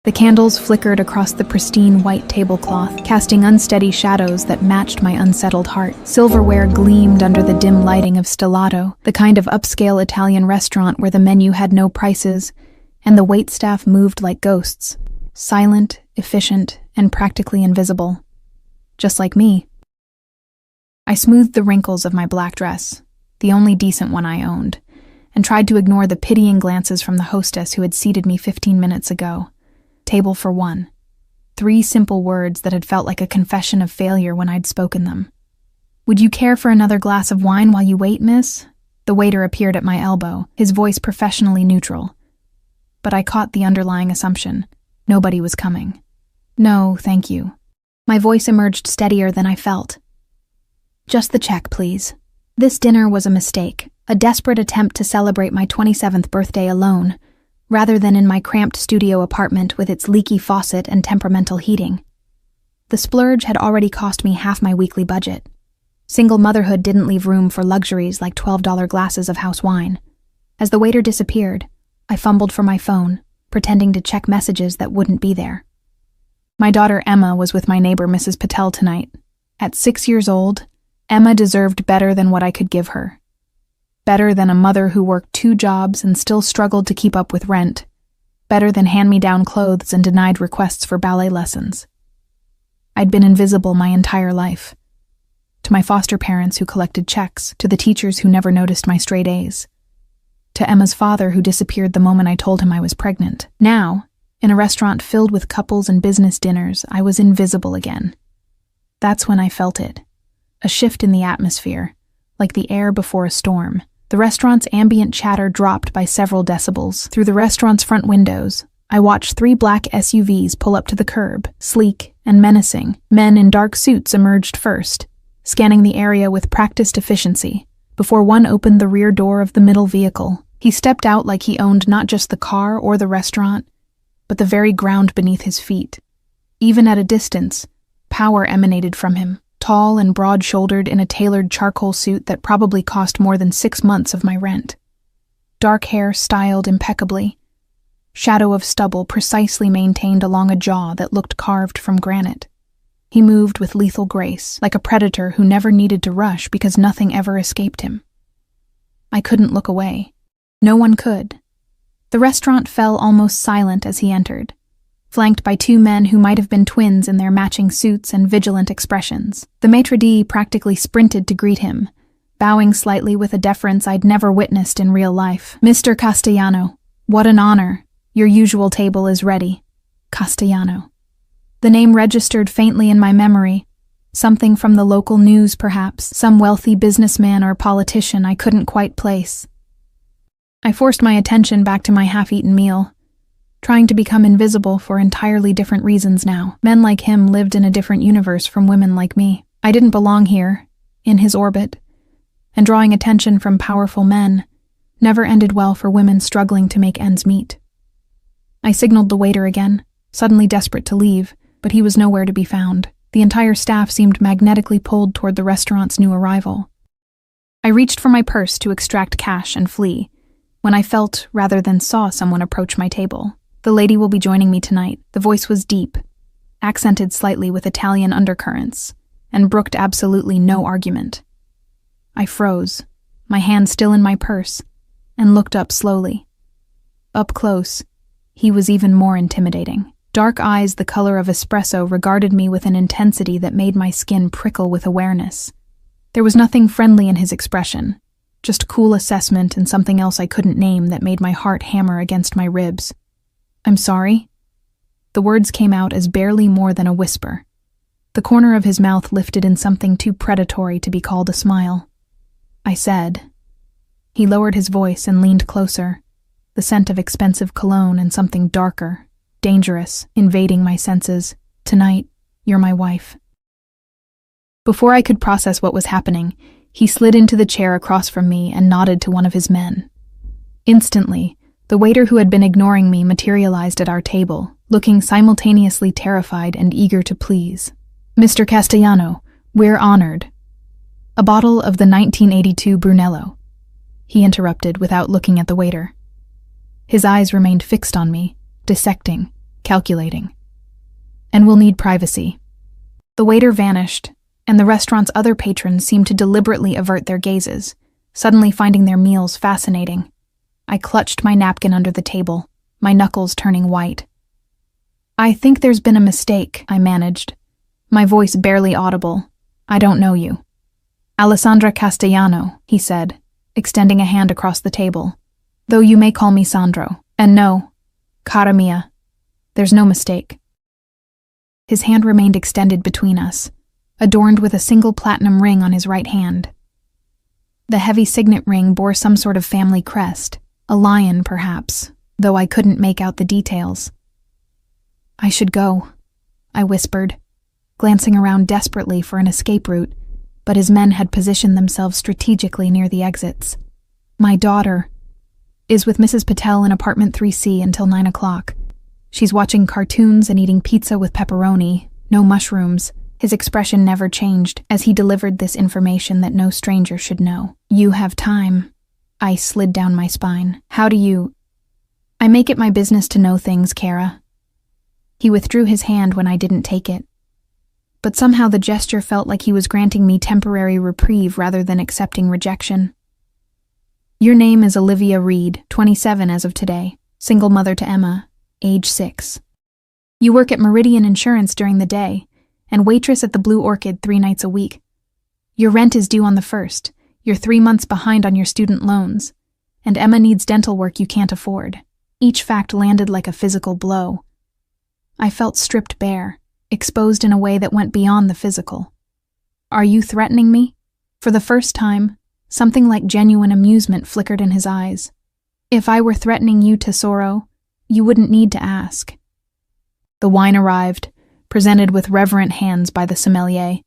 The candles flickered across the pristine white tablecloth, casting unsteady shadows that matched my unsettled heart. Silverware gleamed under the dim lighting of Stellato, the kind of upscale Italian restaurant where the menu had no prices, and the waitstaff moved like ghosts, silent, efficient, and practically invisible. Just like me. I smoothed the wrinkles of my black dress, the only decent one I owned, and tried to ignore the pitying glances from the hostess who had seated me 15 minutes ago. Table for one. 3 simple words that had felt like a confession of failure when I'd spoken them. "Would you care for another glass of wine while you wait, miss?" The waiter appeared at my elbow, his voice professionally neutral. But I caught the underlying assumption. Nobody was coming. "No, thank you." My voice emerged steadier than I felt. "Just the check, please." This dinner was a mistake, a desperate attempt to celebrate my 27th birthday alone, rather than in my cramped studio apartment with its leaky faucet and temperamental heating. The splurge had already cost me half my weekly budget. Single motherhood didn't leave room for luxuries like $12 glasses of house wine. As the waiter disappeared, I fumbled for my phone, pretending to check messages that wouldn't be there. My daughter Emma was with my neighbor Mrs. Patel tonight. At 6 years old, Emma deserved better than what I could give her. Better than a mother who worked 2 jobs and still struggled to keep up with rent. Better than hand-me-down clothes and denied requests for ballet lessons. I'd been invisible my entire life. To my foster parents who collected checks, to the teachers who never noticed my straight A's. To Emma's father who disappeared the moment I told him I was pregnant. Now, in a restaurant filled with couples and business dinners, I was invisible again. That's when I felt it. A shift in the atmosphere, like the air before a storm. The restaurant's ambient chatter dropped by several decibels. Through the restaurant's front windows, I watched 3 black SUVs pull up to the curb, sleek and menacing. Men in dark suits emerged first, scanning the area with practiced efficiency, before one opened the rear door of the middle vehicle. He stepped out like he owned not just the car or the restaurant, but the very ground beneath his feet. Even at a distance, power emanated from him. Tall and broad-shouldered in a tailored charcoal suit that probably cost more than 6 months of my rent. Dark hair styled impeccably. Shadow of stubble precisely maintained along a jaw that looked carved from granite. He moved with lethal grace, like a predator who never needed to rush because nothing ever escaped him. I couldn't look away. No one could. The restaurant fell almost silent as he entered, flanked by 2 men who might have been twins in their matching suits and vigilant expressions. The maitre d' practically sprinted to greet him, bowing slightly with a deference I'd never witnessed in real life. "Mr. Castellano, what an honor. Your usual table is ready." Castellano. The name registered faintly in my memory. Something from the local news, perhaps. Some wealthy businessman or politician I couldn't quite place. I forced my attention back to my half-eaten meal, trying to become invisible for entirely different reasons now. Men like him lived in a different universe from women like me. I didn't belong here, in his orbit, and drawing attention from powerful men never ended well for women struggling to make ends meet. I signaled the waiter again, suddenly desperate to leave, but he was nowhere to be found. The entire staff seemed magnetically pulled toward the restaurant's new arrival. I reached for my purse to extract cash and flee, when I felt rather than saw someone approach my table. "The lady will be joining me tonight." The voice was deep, accented slightly with Italian undercurrents, and brooked absolutely no argument. I froze, my hand still in my purse, and looked up slowly. Up close, he was even more intimidating. Dark eyes the color of espresso regarded me with an intensity that made my skin prickle with awareness. There was nothing friendly in his expression, just cool assessment and something else I couldn't name that made my heart hammer against my ribs. "I'm sorry?" The words came out as barely more than a whisper. The corner of his mouth lifted in something too predatory to be called a smile. I said. He lowered his voice and leaned closer, the scent of expensive cologne and something darker, dangerous, invading my senses. "Tonight, you're my wife." Before I could process what was happening, he slid into the chair across from me and nodded to one of his men. Instantly, the waiter who had been ignoring me materialized at our table, looking simultaneously terrified and eager to please. "Mr. Castellano, we're honored." "A bottle of the 1982 Brunello," he interrupted without looking at the waiter. His eyes remained fixed on me, dissecting, calculating. And we'll need privacy. The waiter vanished, and the restaurant's other patrons seemed to deliberately avert their gazes, suddenly finding their meals fascinating. I clutched my napkin under the table, my knuckles turning white. "I think there's been a mistake," I managed, my voice barely audible. "I don't know you." "Alessandra Castellano," he said, extending a hand across the table. "Though you may call me Sandro. And no, cara mia, there's no mistake." His hand remained extended between us, adorned with a single platinum ring on his right hand. The heavy signet ring bore some sort of family crest, a lion perhaps, though I couldn't make out the details. "I should go," I whispered, glancing around desperately for an escape route, but his men had positioned themselves strategically near the exits. "My daughter is with Mrs. Patel in apartment 3C until 9 o'clock. She's watching cartoons and eating pizza with pepperoni, no mushrooms." His expression never changed as he delivered this information that no stranger should know. "You have time." I slid down my spine. "How do you—" "I make it my business to know things, Kara." He withdrew his hand when I didn't take it. But somehow the gesture felt like he was granting me temporary reprieve rather than accepting rejection. "Your name is Olivia Reed, 27 as of today, single mother to Emma, age 6. You work at Meridian Insurance during the day, and waitress at the Blue Orchid 3 nights a week. Your rent is due on the 1st, you're 3 months behind on your student loans, and Emma needs dental work you can't afford." Each fact landed like a physical blow. I felt stripped bare, exposed in a way that went beyond the physical. "Are you threatening me?" For the first time, something like genuine amusement flickered in his eyes. "If I were threatening you, Tesoro, you wouldn't need to ask." The wine arrived, presented with reverent hands by the sommelier.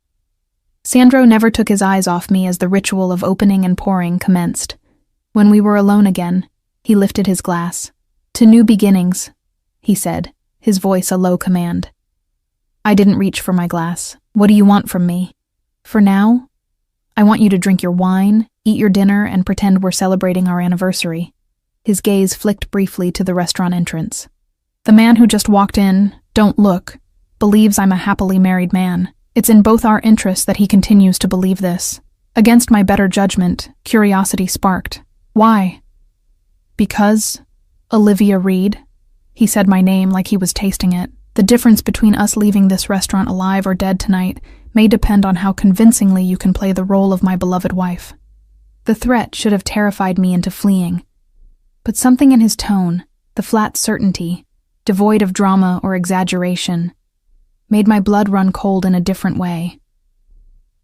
Sandro never took his eyes off me as the ritual of opening and pouring commenced. When we were alone again, he lifted his glass. "To new beginnings," he said, his voice a low command. I didn't reach for my glass. "What do you want from me?" "For now, I want you to drink your wine, eat your dinner, and pretend we're celebrating our anniversary." His gaze flicked briefly to the restaurant entrance. "The man who just walked in, don't look, believes I'm a happily married man. It's in both our interests that he continues to believe this." Against my better judgment, curiosity sparked. "Why?" "Because, Olivia Reed," he said my name like he was tasting it. "The difference between us leaving this restaurant alive or dead tonight may depend on how convincingly you can play the role of my beloved wife." The threat should have terrified me into fleeing. But something in his tone, the flat certainty, devoid of drama or exaggeration, made my blood run cold in a different way.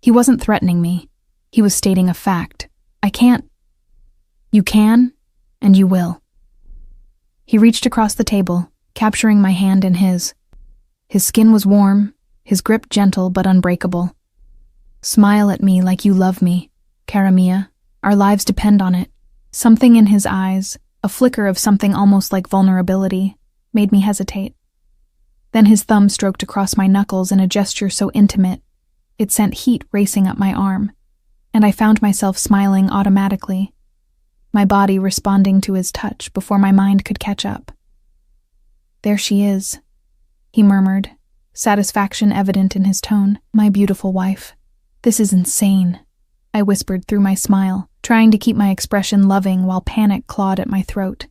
He wasn't threatening me. He was stating a fact. "I can't." "You can, and you will." He reached across the table, capturing my hand in his. His skin was warm, his grip gentle but unbreakable. "Smile at me like you love me, cara mia. Our lives depend on it." Something in his eyes, a flicker of something almost like vulnerability, made me hesitate. Then his thumb stroked across my knuckles in a gesture so intimate, it sent heat racing up my arm, and I found myself smiling automatically, my body responding to his touch before my mind could catch up. "There she is," he murmured, satisfaction evident in his tone. "My beautiful wife." "This is insane," I whispered through my smile, trying to keep my expression loving while panic clawed at my throat.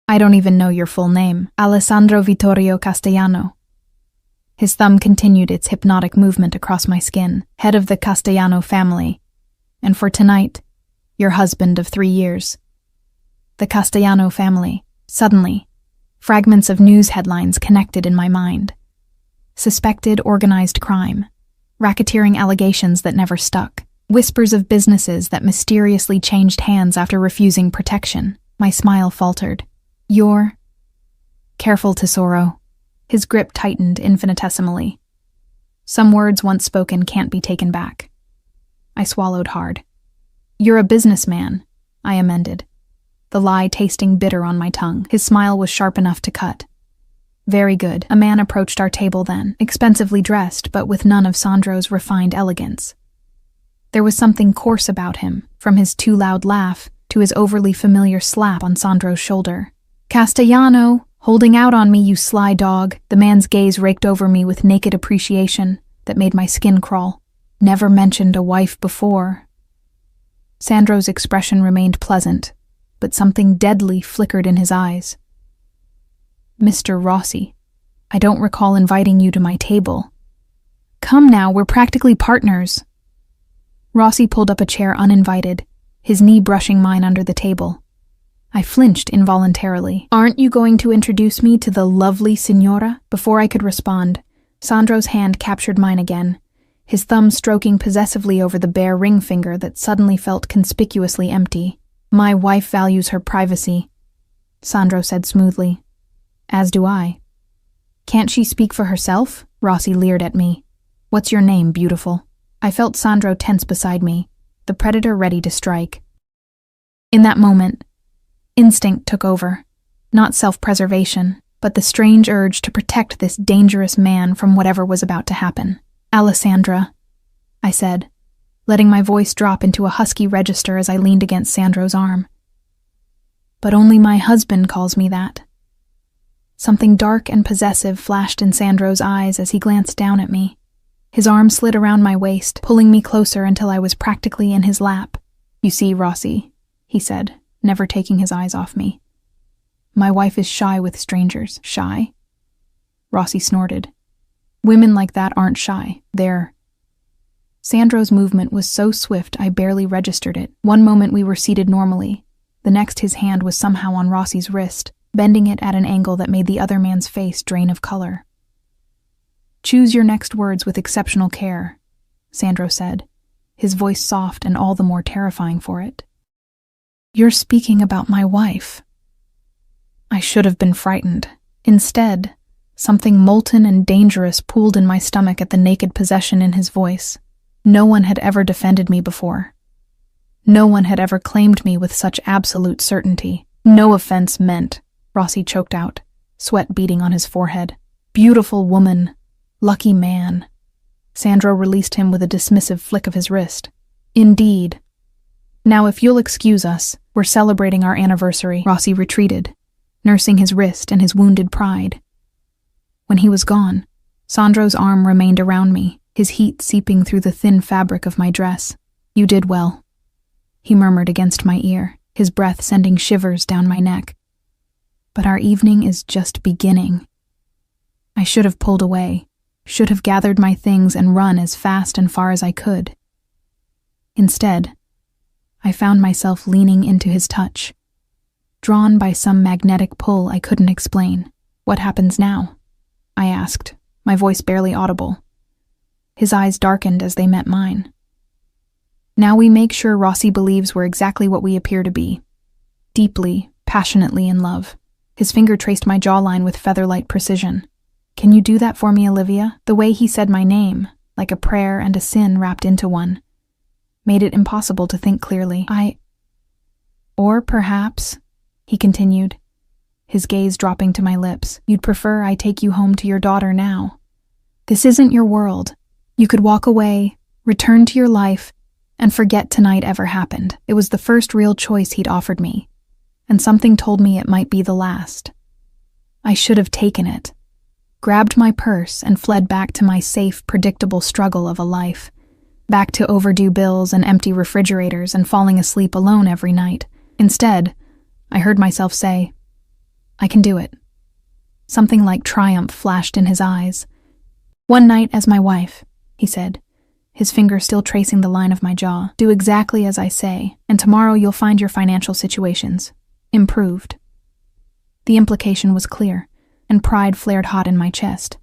"I don't even know your full name. Alessandro Vittorio Castellano." His thumb continued its hypnotic movement across my skin. "Head of the Castellano family. And for tonight, your husband of 3 years." The Castellano family. Suddenly, fragments of news headlines connected in my mind. Suspected organized crime. Racketeering allegations that never stuck. Whispers of businesses that mysteriously changed hands after refusing protection. My smile faltered. "You're—" "Careful, Tesoro." His grip tightened infinitesimally. "Some words once spoken can't be taken back." I swallowed hard. "You're a businessman," I amended, the lie tasting bitter on my tongue. His smile was sharp enough to cut. "Very good." A man approached our table then, expensively dressed but with none of Sandro's refined elegance. There was something coarse about him, from his too loud laugh to his overly familiar slap on Sandro's shoulder. "Castellano, "Holding out on me, you sly dog." The man's gaze raked over me with naked appreciation that made my skin crawl. "Never mentioned a wife before." Sandro's expression remained pleasant, but something deadly flickered in his eyes. "Mr. Rossi, I don't recall inviting you to my table." "Come now, we're practically partners." Rossi pulled up a chair uninvited, his knee brushing mine under the table. I flinched involuntarily. "Aren't you going to introduce me to the lovely signora?" Before I could respond, Sandro's hand captured mine again, his thumb stroking possessively over the bare ring finger that suddenly felt conspicuously empty. "My wife values her privacy," Sandro said smoothly. "As do I." "Can't she speak for herself?" Rossi leered at me. "What's your name, beautiful?" I felt Sandro tense beside me, the predator ready to strike. In that moment, instinct took over, not self-preservation, but the strange urge to protect this dangerous man from whatever was about to happen. "Alessandra," I said, letting my voice drop into a husky register as I leaned against Sandro's arm. "But only my husband calls me that." Something dark and possessive flashed in Sandro's eyes as he glanced down at me. His arm slid around my waist, pulling me closer until I was practically in his lap. "You see, Rossi," he said, never taking his eyes off me. "My wife is shy with strangers." "Shy?" Rossi snorted. "Women like that aren't shy. They're—" Sandro's movement was so swift I barely registered it. One moment we were seated normally. The next his hand was somehow on Rossi's wrist, bending it at an angle that made the other man's face drain of color. "Choose your next words with exceptional care," Sandro said, his voice soft and all the more terrifying for it. "You're speaking about my wife." I should have been frightened. Instead, something molten and dangerous pooled in my stomach at the naked possession in his voice. No one had ever defended me before. No one had ever claimed me with such absolute certainty. "No offense meant," Rossi choked out, sweat beading on his forehead. "Beautiful woman. Lucky man." Sandro released him with a dismissive flick of his wrist. "Indeed. Now if you'll excuse us, we're celebrating our anniversary." Rossi retreated, nursing his wrist and his wounded pride. When he was gone, Sandro's arm remained around me, his heat seeping through the thin fabric of my dress. "You did well," he murmured against my ear, his breath sending shivers down my neck. "But our evening is just beginning." I should have pulled away, should have gathered my things and run as fast and far as I could. Instead, I found myself leaning into his touch, drawn by some magnetic pull I couldn't explain. "What happens now?" I asked, my voice barely audible. His eyes darkened as they met mine. "Now we make sure Rossi believes we're exactly what we appear to be. Deeply, passionately in love." His finger traced my jawline with feather-light precision. "Can you do that for me, Olivia?" The way he said my name, like a prayer and a sin wrapped into one, made it impossible to think clearly. Or perhaps," he continued, his gaze dropping to my lips, "you'd prefer I take you home to your daughter now. This isn't your world. You could walk away, return to your life, and forget tonight ever happened." It was the first real choice he'd offered me, and something told me it might be the last. I should have taken it, grabbed my purse and fled back to my safe, predictable struggle of a life, back to overdue bills and empty refrigerators and falling asleep alone every night. Instead, I heard myself say, "I can do it." Something like triumph flashed in his eyes. "One night as my wife," he said, his finger still tracing the line of my jaw. "Do exactly as I say, and tomorrow you'll find your financial situations improved." The implication was clear, and pride flared hot in my chest.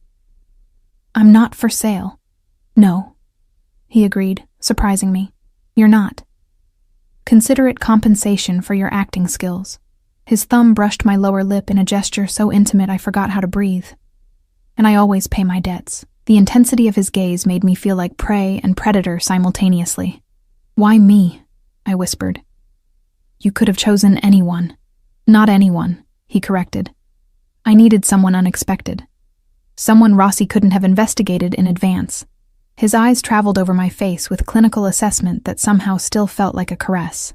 "I'm not for sale." "No," he agreed, surprising me. "You're not. Consider it compensation for your acting skills." His thumb brushed my lower lip in a gesture so intimate I forgot how to breathe. And I always pay my debts. The intensity of his gaze made me feel like prey and predator simultaneously. "Why me?" I whispered. "You could have chosen anyone." "Not anyone," he corrected. "I needed someone unexpected. Someone Rossi couldn't have investigated in advance." His eyes traveled over my face with clinical assessment that somehow still felt like a caress.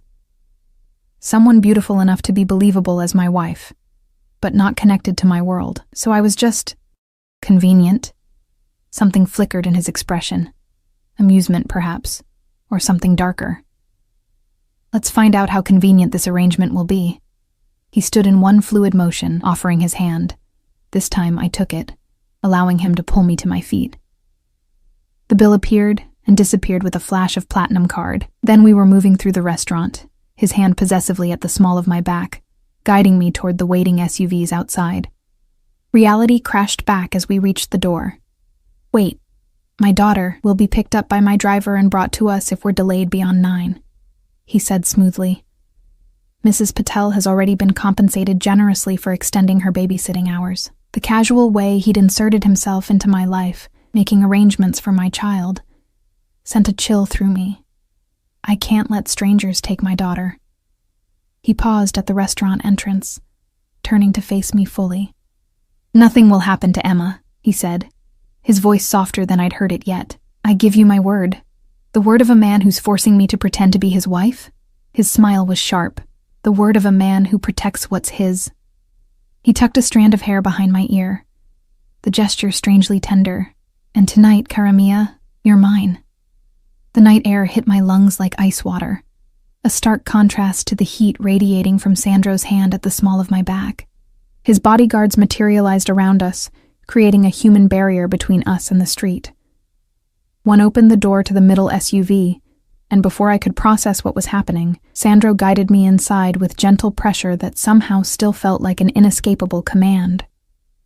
"Someone beautiful enough to be believable as my wife." but not connected to my world, so I was just convenient. Something flickered in his expression. Amusement, perhaps, or something darker. Let's find out how convenient this arrangement will be. He stood in one fluid motion, offering his hand. This time I took it, allowing him to pull me to my feet. The bill appeared and disappeared with a flash of platinum card. Then we were moving through the restaurant, his hand possessively at the small of my back, guiding me toward the waiting SUVs outside. Reality crashed back as we reached the door. Wait, my daughter will be picked up by my driver and brought to us if we're delayed beyond 9, he said smoothly. Mrs. Patel has already been compensated generously for extending her babysitting hours. The casual way he'd inserted himself into my life, making arrangements for my child, sent a chill through me. I can't let strangers take my daughter. He paused at the restaurant entrance, turning to face me fully. Nothing will happen to Emma, he said, his voice softer than I'd heard it yet. I give you my word. The word of a man who's forcing me to pretend to be his wife? His smile was sharp. The word of a man who protects what's his. He tucked a strand of hair behind my ear, the gesture strangely tender. And tonight, Karamia, you're mine. The night air hit my lungs like ice water, a stark contrast to the heat radiating from Sandro's hand at the small of my back. His bodyguards materialized around us, creating a human barrier between us and the street. One opened the door to the middle SUV, and before I could process what was happening, Sandro guided me inside with gentle pressure that somehow still felt like an inescapable command.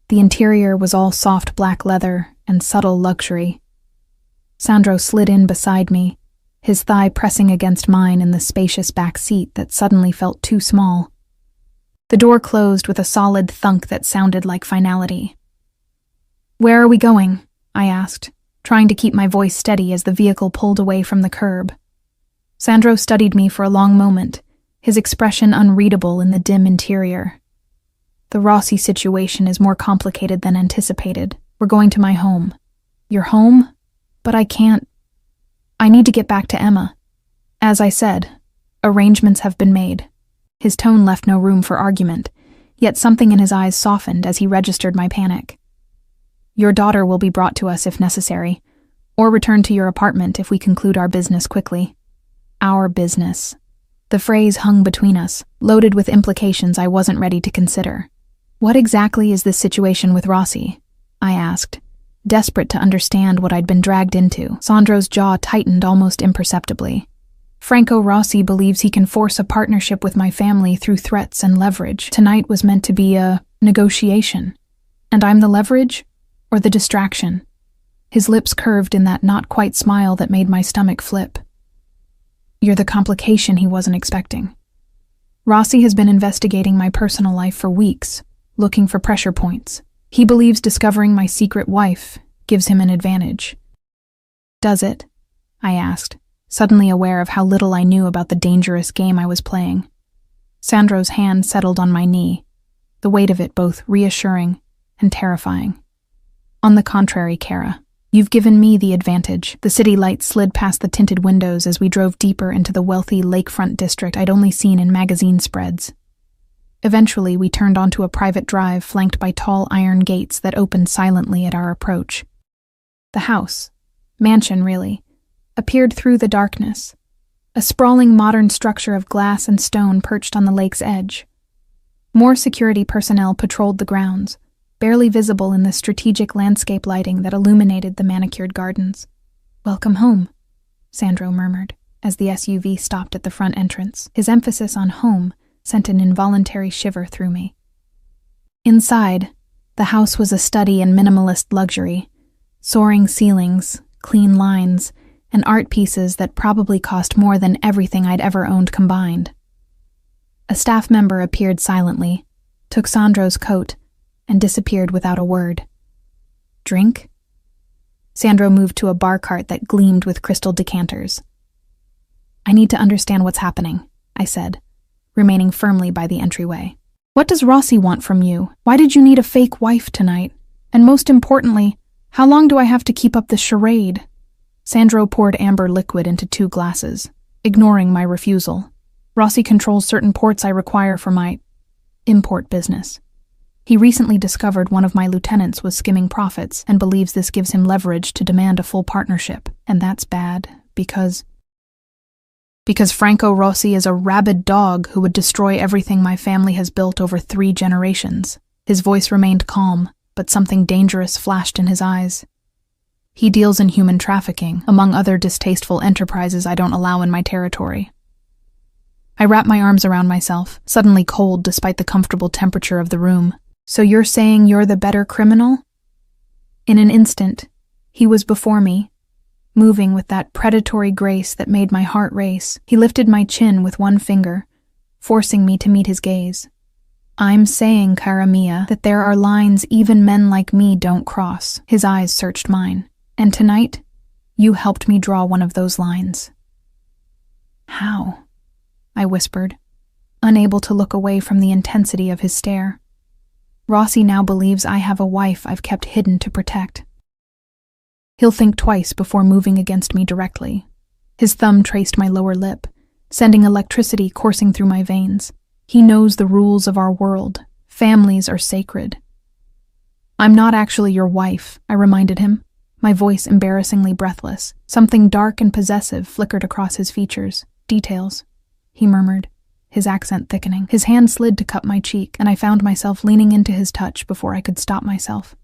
The interior was all soft black leather and subtle luxury. Sandro slid in beside me, his thigh pressing against mine in the spacious back seat that suddenly felt too small. The door closed with a solid thunk that sounded like finality. "Where are we going?" I asked, trying to keep my voice steady as the vehicle pulled away from the curb. Sandro studied me for a long moment, his expression unreadable in the dim interior. "The Rossi situation is more complicated than anticipated. We're going to my home." "Your home? But I can't. I need to get back to Emma." "As I said, arrangements have been made." His tone left no room for argument, yet something in his eyes softened as he registered my panic. "Your daughter will be brought to us if necessary, or returned to your apartment if we conclude our business quickly." Our business. The phrase hung between us, loaded with implications I wasn't ready to consider. "What exactly is this situation with Rossi?" I asked, desperate to understand what I'd been dragged into. Sandro's jaw tightened almost imperceptibly. "Franco Rossi believes he can force a partnership with my family through threats and leverage. Tonight was meant to be a negotiation. And I'm the leverage or the distraction?" His lips curved in that not-quite smile that made my stomach flip. "You're the complication he wasn't expecting. Rossi has been investigating my personal life for weeks, looking for pressure points. He believes discovering my secret wife gives him an advantage." "Does it?" I asked, suddenly aware of how little I knew about the dangerous game I was playing. Sandro's hand settled on my knee, the weight of it both reassuring and terrifying. "On the contrary, Kara. You've given me the advantage." The city lights slid past the tinted windows as we drove deeper into the wealthy lakefront district I'd only seen in magazine spreads. Eventually, we turned onto a private drive flanked by tall iron gates that opened silently at our approach. The house, mansion really, appeared through the darkness, a sprawling modern structure of glass and stone perched on the lake's edge. More security personnel patrolled the grounds, barely visible in the strategic landscape lighting that illuminated the manicured gardens. "Welcome home," Sandro murmured, as the SUV stopped at the front entrance. His emphasis on home sent an involuntary shiver through me. Inside, the house was a study in minimalist luxury, soaring ceilings, clean lines, and art pieces that probably cost more than everything I'd ever owned combined. A staff member appeared silently, took Sandro's coat, and disappeared without a word. "Drink?" Sandro moved to a bar cart that gleamed with crystal decanters. "I need to understand what's happening," I said, remaining firmly by the entryway. "What does Rossi want from you? Why did you need a fake wife tonight? And most importantly, how long do I have to keep up this charade?" Sandro poured amber liquid into 2 glasses, ignoring my refusal. "Rossi controls certain ports I require for my import business. He recently discovered one of my lieutenants was skimming profits and believes this gives him leverage to demand a full partnership. And that's bad, because Franco Rossi is a rabid dog who would destroy everything my family has built over 3 generations. His voice remained calm, but something dangerous flashed in his eyes. He deals in human trafficking, among other distasteful enterprises I don't allow in my territory. I wrapped my arms around myself, suddenly cold despite the comfortable temperature of the room. So you're saying you're the better criminal? In an instant, he was before me, moving with that predatory grace that made my heart race. He lifted my chin with one finger, forcing me to meet his gaze. I'm saying, cara mia, that there are lines even men like me don't cross. His eyes searched mine. And tonight, you helped me draw one of those lines. How? I whispered, unable to look away from the intensity of his stare. Rossi now believes I have a wife I've kept hidden to protect. He'll think twice before moving against me directly. His thumb traced my lower lip, sending electricity coursing through my veins. He knows the rules of our world. Families are sacred. I'm not actually your wife, I reminded him, my voice embarrassingly breathless. Something dark and possessive flickered across his features. Details, he murmured, his accent thickening. His hand slid to cup my cheek, and I found myself leaning into his touch before I could stop myself.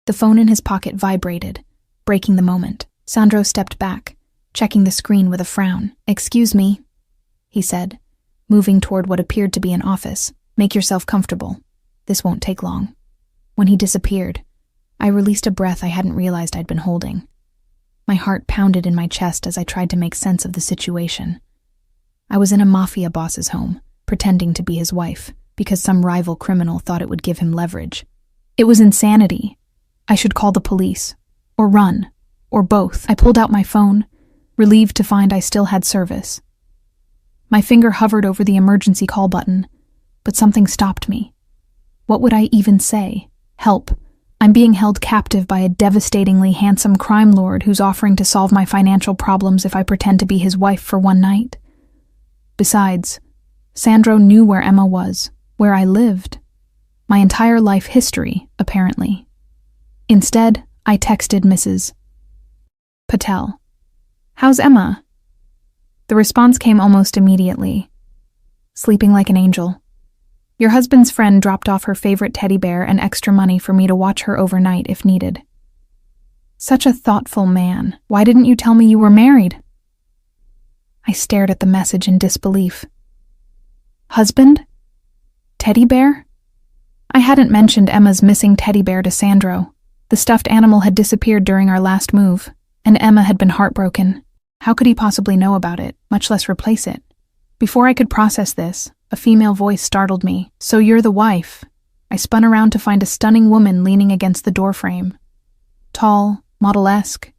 The phone in his pocket vibrated, breaking the moment. Sandro stepped back, checking the screen with a frown. "Excuse me," he said, moving toward what appeared to be an office. "Make yourself comfortable. This won't take long." When he disappeared, I released a breath I hadn't realized I'd been holding. My heart pounded in my chest as I tried to make sense of the situation. I was in a mafia boss's home, pretending to be his wife, because some rival criminal thought it would give him leverage. It was insanity. I should call the police, or run, or both. I pulled out my phone, relieved to find I still had service. My finger hovered over the emergency call button, but something stopped me. What would I even say? Help. I'm being held captive by a devastatingly handsome crime lord who's offering to solve my financial problems if I pretend to be his wife for one night. Besides, Sandro knew where Emma was, where I lived. My entire life history, apparently. Instead, I texted Mrs. Patel. "How's Emma?" The response came almost immediately. "Sleeping like an angel. Your husband's friend dropped off her favorite teddy bear and extra money for me to watch her overnight if needed." Such a thoughtful man. Why didn't you tell me you were married? I stared at the message in disbelief. Husband? Teddy bear? I hadn't mentioned Emma's missing teddy bear to Sandro. The stuffed animal had disappeared during our last move, and Emma had been heartbroken. How could he possibly know about it, much less replace it? Before I could process this, a female voice startled me. "So you're the wife." I spun around to find a stunning woman leaning against the doorframe. Tall, model-esque,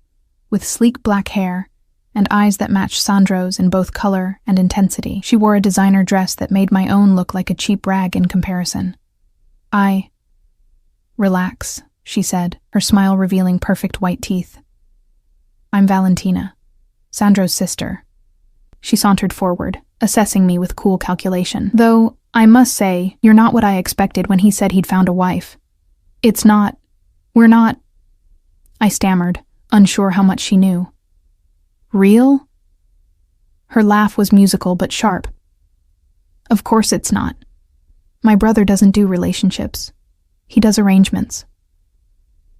with sleek black hair, and eyes that matched Sandro's in both color and intensity. She wore a designer dress that made my own look like a cheap rag in comparison. Relax, she said, her smile revealing perfect white teeth. "I'm Valentina, Sandro's sister." She sauntered forward, assessing me with cool calculation. "Though, I must say, you're not what I expected when he said he'd found a wife. We're not," I stammered, unsure how much she knew. "Real?" Her laugh was musical but sharp. "Of course it's not. My brother doesn't do relationships. He does arrangements."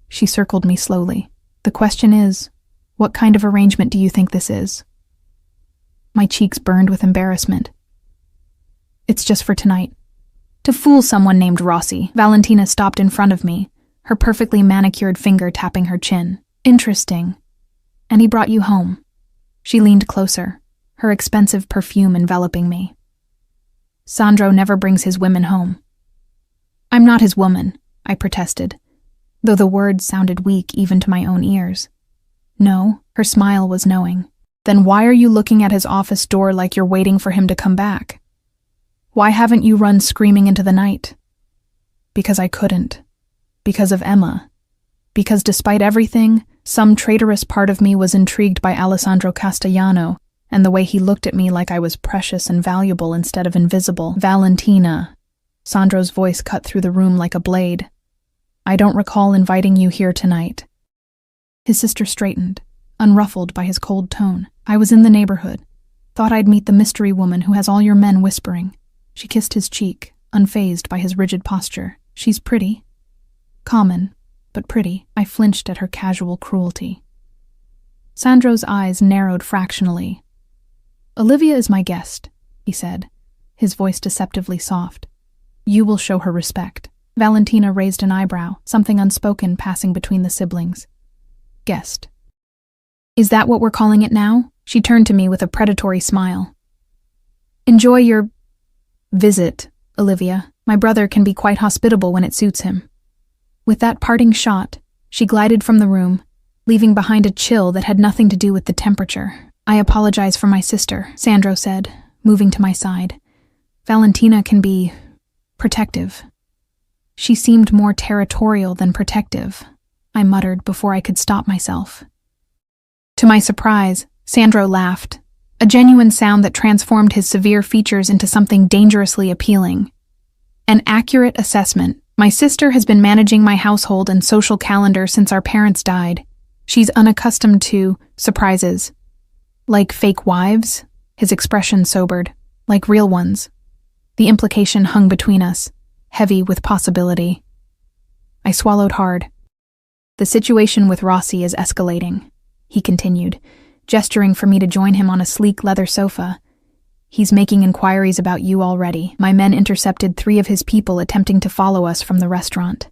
She circled me slowly. "The question is, what kind of arrangement do you think this is?" My cheeks burned with embarrassment. "It's just for tonight. To fool someone named Rossi." Valentina stopped in front of me, her perfectly manicured finger tapping her chin. "Interesting. And he brought you home." She leaned closer, her expensive perfume enveloping me. "Sandro never brings his women home." "I'm not his woman," I protested, though the words sounded weak even to my own ears. "No," her smile was knowing. "Then why are you looking at his office door like you're waiting for him to come back? Why haven't you run screaming into the night?" "Because I couldn't. Because of Emma. Because despite everything, some traitorous part of me was intrigued by Alessandro Castellano and the way he looked at me like I was precious and valuable instead of invisible." "Valentina," Sandro's voice cut through the room like a blade. "I don't recall inviting you here tonight." His sister straightened, unruffled by his cold tone. "I was in the neighborhood. Thought I'd meet the mystery woman who has all your men whispering." She kissed his cheek, unfazed by his rigid posture. "She's pretty." Common, but pretty. I flinched at her casual cruelty. Sandro's eyes narrowed fractionally. "Olivia is my guest," he said, his voice deceptively soft. "You will show her respect." Valentina raised an eyebrow, something unspoken passing between the siblings. "Guest. Is that what we're calling it now?" She turned to me with a predatory smile. "Enjoy your visit, Olivia. My brother can be quite hospitable when it suits him." With that parting shot, she glided from the room, leaving behind a chill that had nothing to do with the temperature. "I apologize for my sister," Sandro said, moving to my side. "Valentina can be protective." "She seemed more territorial than protective," I muttered before I could stop myself. To my surprise, Sandro laughed, a genuine sound that transformed his severe features into something dangerously appealing. "An accurate assessment. My sister has been managing my household and social calendar since our parents died. She's unaccustomed to surprises." "Like fake wives?" His expression sobered. "Like real ones." The implication hung between us, heavy with possibility. I swallowed hard. "The situation with Rossi is escalating," he continued, gesturing for me to join him on a sleek leather sofa. "He's making inquiries about you already. My men intercepted 3 of his people attempting to follow us from the restaurant."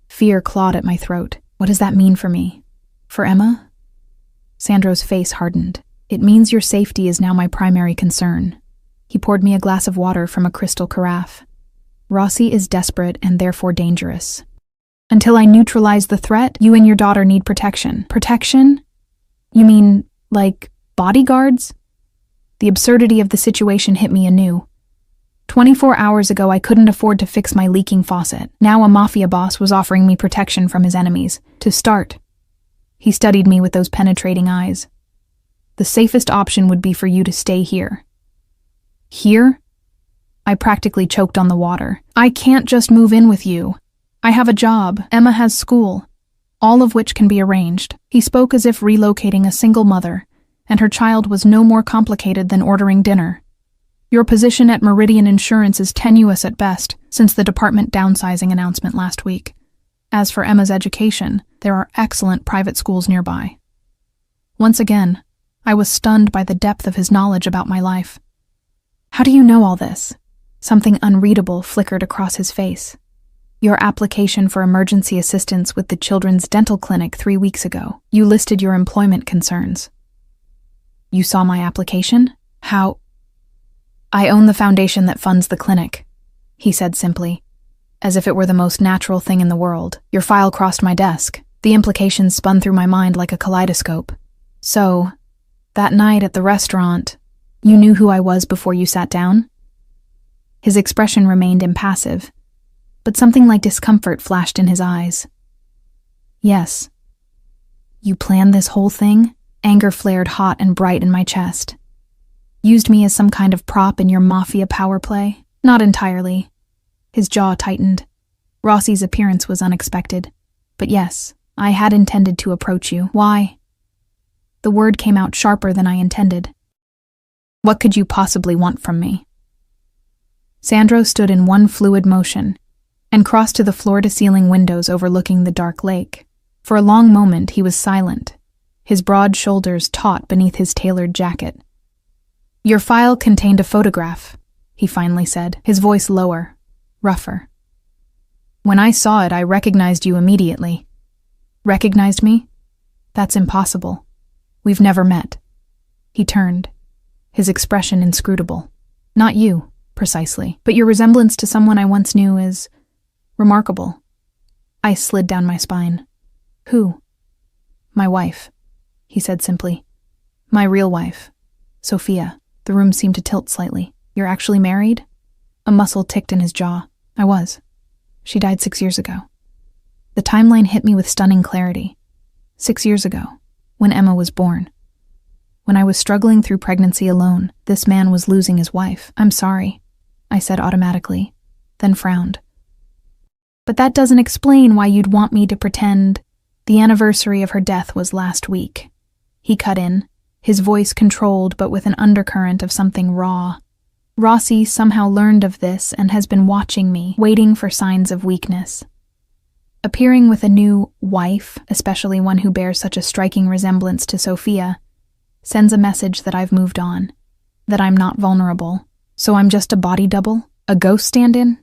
Fear clawed at my throat. What does that mean for me? For Emma? Sandro's face hardened. "It means your safety is now my primary concern." He poured me a glass of water from a crystal carafe. "Rossi is desperate and therefore dangerous. Until I neutralize the threat, you and your daughter need protection." "Protection? You mean, like, bodyguards?" The absurdity of the situation hit me anew. 24 hours ago, I couldn't afford to fix my leaking faucet. Now a mafia boss was offering me protection from his enemies. To start. He studied me with those penetrating eyes. "The safest option would be for you to stay here." "Here?" I practically choked on the water. "I can't just move in with you. I have a job. Emma has school. All of which can be arranged." He spoke as if relocating a single mother, and her child was no more complicated than ordering dinner. "Your position at Meridian Insurance is tenuous at best, since the department downsizing announcement last week. As for Emma's education, there are excellent private schools nearby." Once again, I was stunned by the depth of his knowledge about my life. "How do you know all this?" Something unreadable flickered across his face. "Your application for emergency assistance with the children's dental clinic 3 weeks ago. You listed your employment concerns." "You saw my application? How?" "I own the foundation that funds the clinic," he said simply, as if it were the most natural thing in the world. Your file crossed my desk. The implications spun through my mind like a kaleidoscope. "So, that night at the restaurant, you knew who I was before you sat down?" His expression remained impassive, but something like discomfort flashed in his eyes. "Yes." "You planned this whole thing?" Anger flared hot and bright in my chest. "Used me as some kind of prop in your mafia power play?" "Not entirely." His jaw tightened. Rossi's appearance was unexpected. "But yes, I had intended to approach you." "Why?" The word came out sharper than I intended. "What could you possibly want from me?" Sandro stood in one fluid motion and crossed to the floor-to-ceiling windows overlooking the dark lake. For a long moment he was silent, his broad shoulders taut beneath his tailored jacket. "Your file contained a photograph," he finally said, his voice lower, rougher. "When I saw it, I recognized you immediately." "Recognized me? That's impossible. We've never met." He turned, his expression inscrutable. "Not you, precisely, but your resemblance to someone I once knew is remarkable." I slid down my spine. "Who?" "My wife," he said simply. "My real wife, Sophia." The room seemed to tilt slightly. "You're actually married?" A muscle ticked in his jaw. "I was. She died 6 years ago." The timeline hit me with stunning clarity. 6 years ago, when Emma was born. When I was struggling through pregnancy alone, this man was losing his wife. "I'm sorry," I said automatically. then frowned. But that doesn't explain why you'd want me to pretend the anniversary of her death was last week. He cut in, his voice controlled but with an undercurrent of something raw. Rossi somehow learned of this and has been watching me, waiting for signs of weakness. Appearing with a new wife, especially one who bears such a striking resemblance to Sophia, sends a message that I've moved on, that I'm not vulnerable. So I'm just a body double? A ghost stand-in?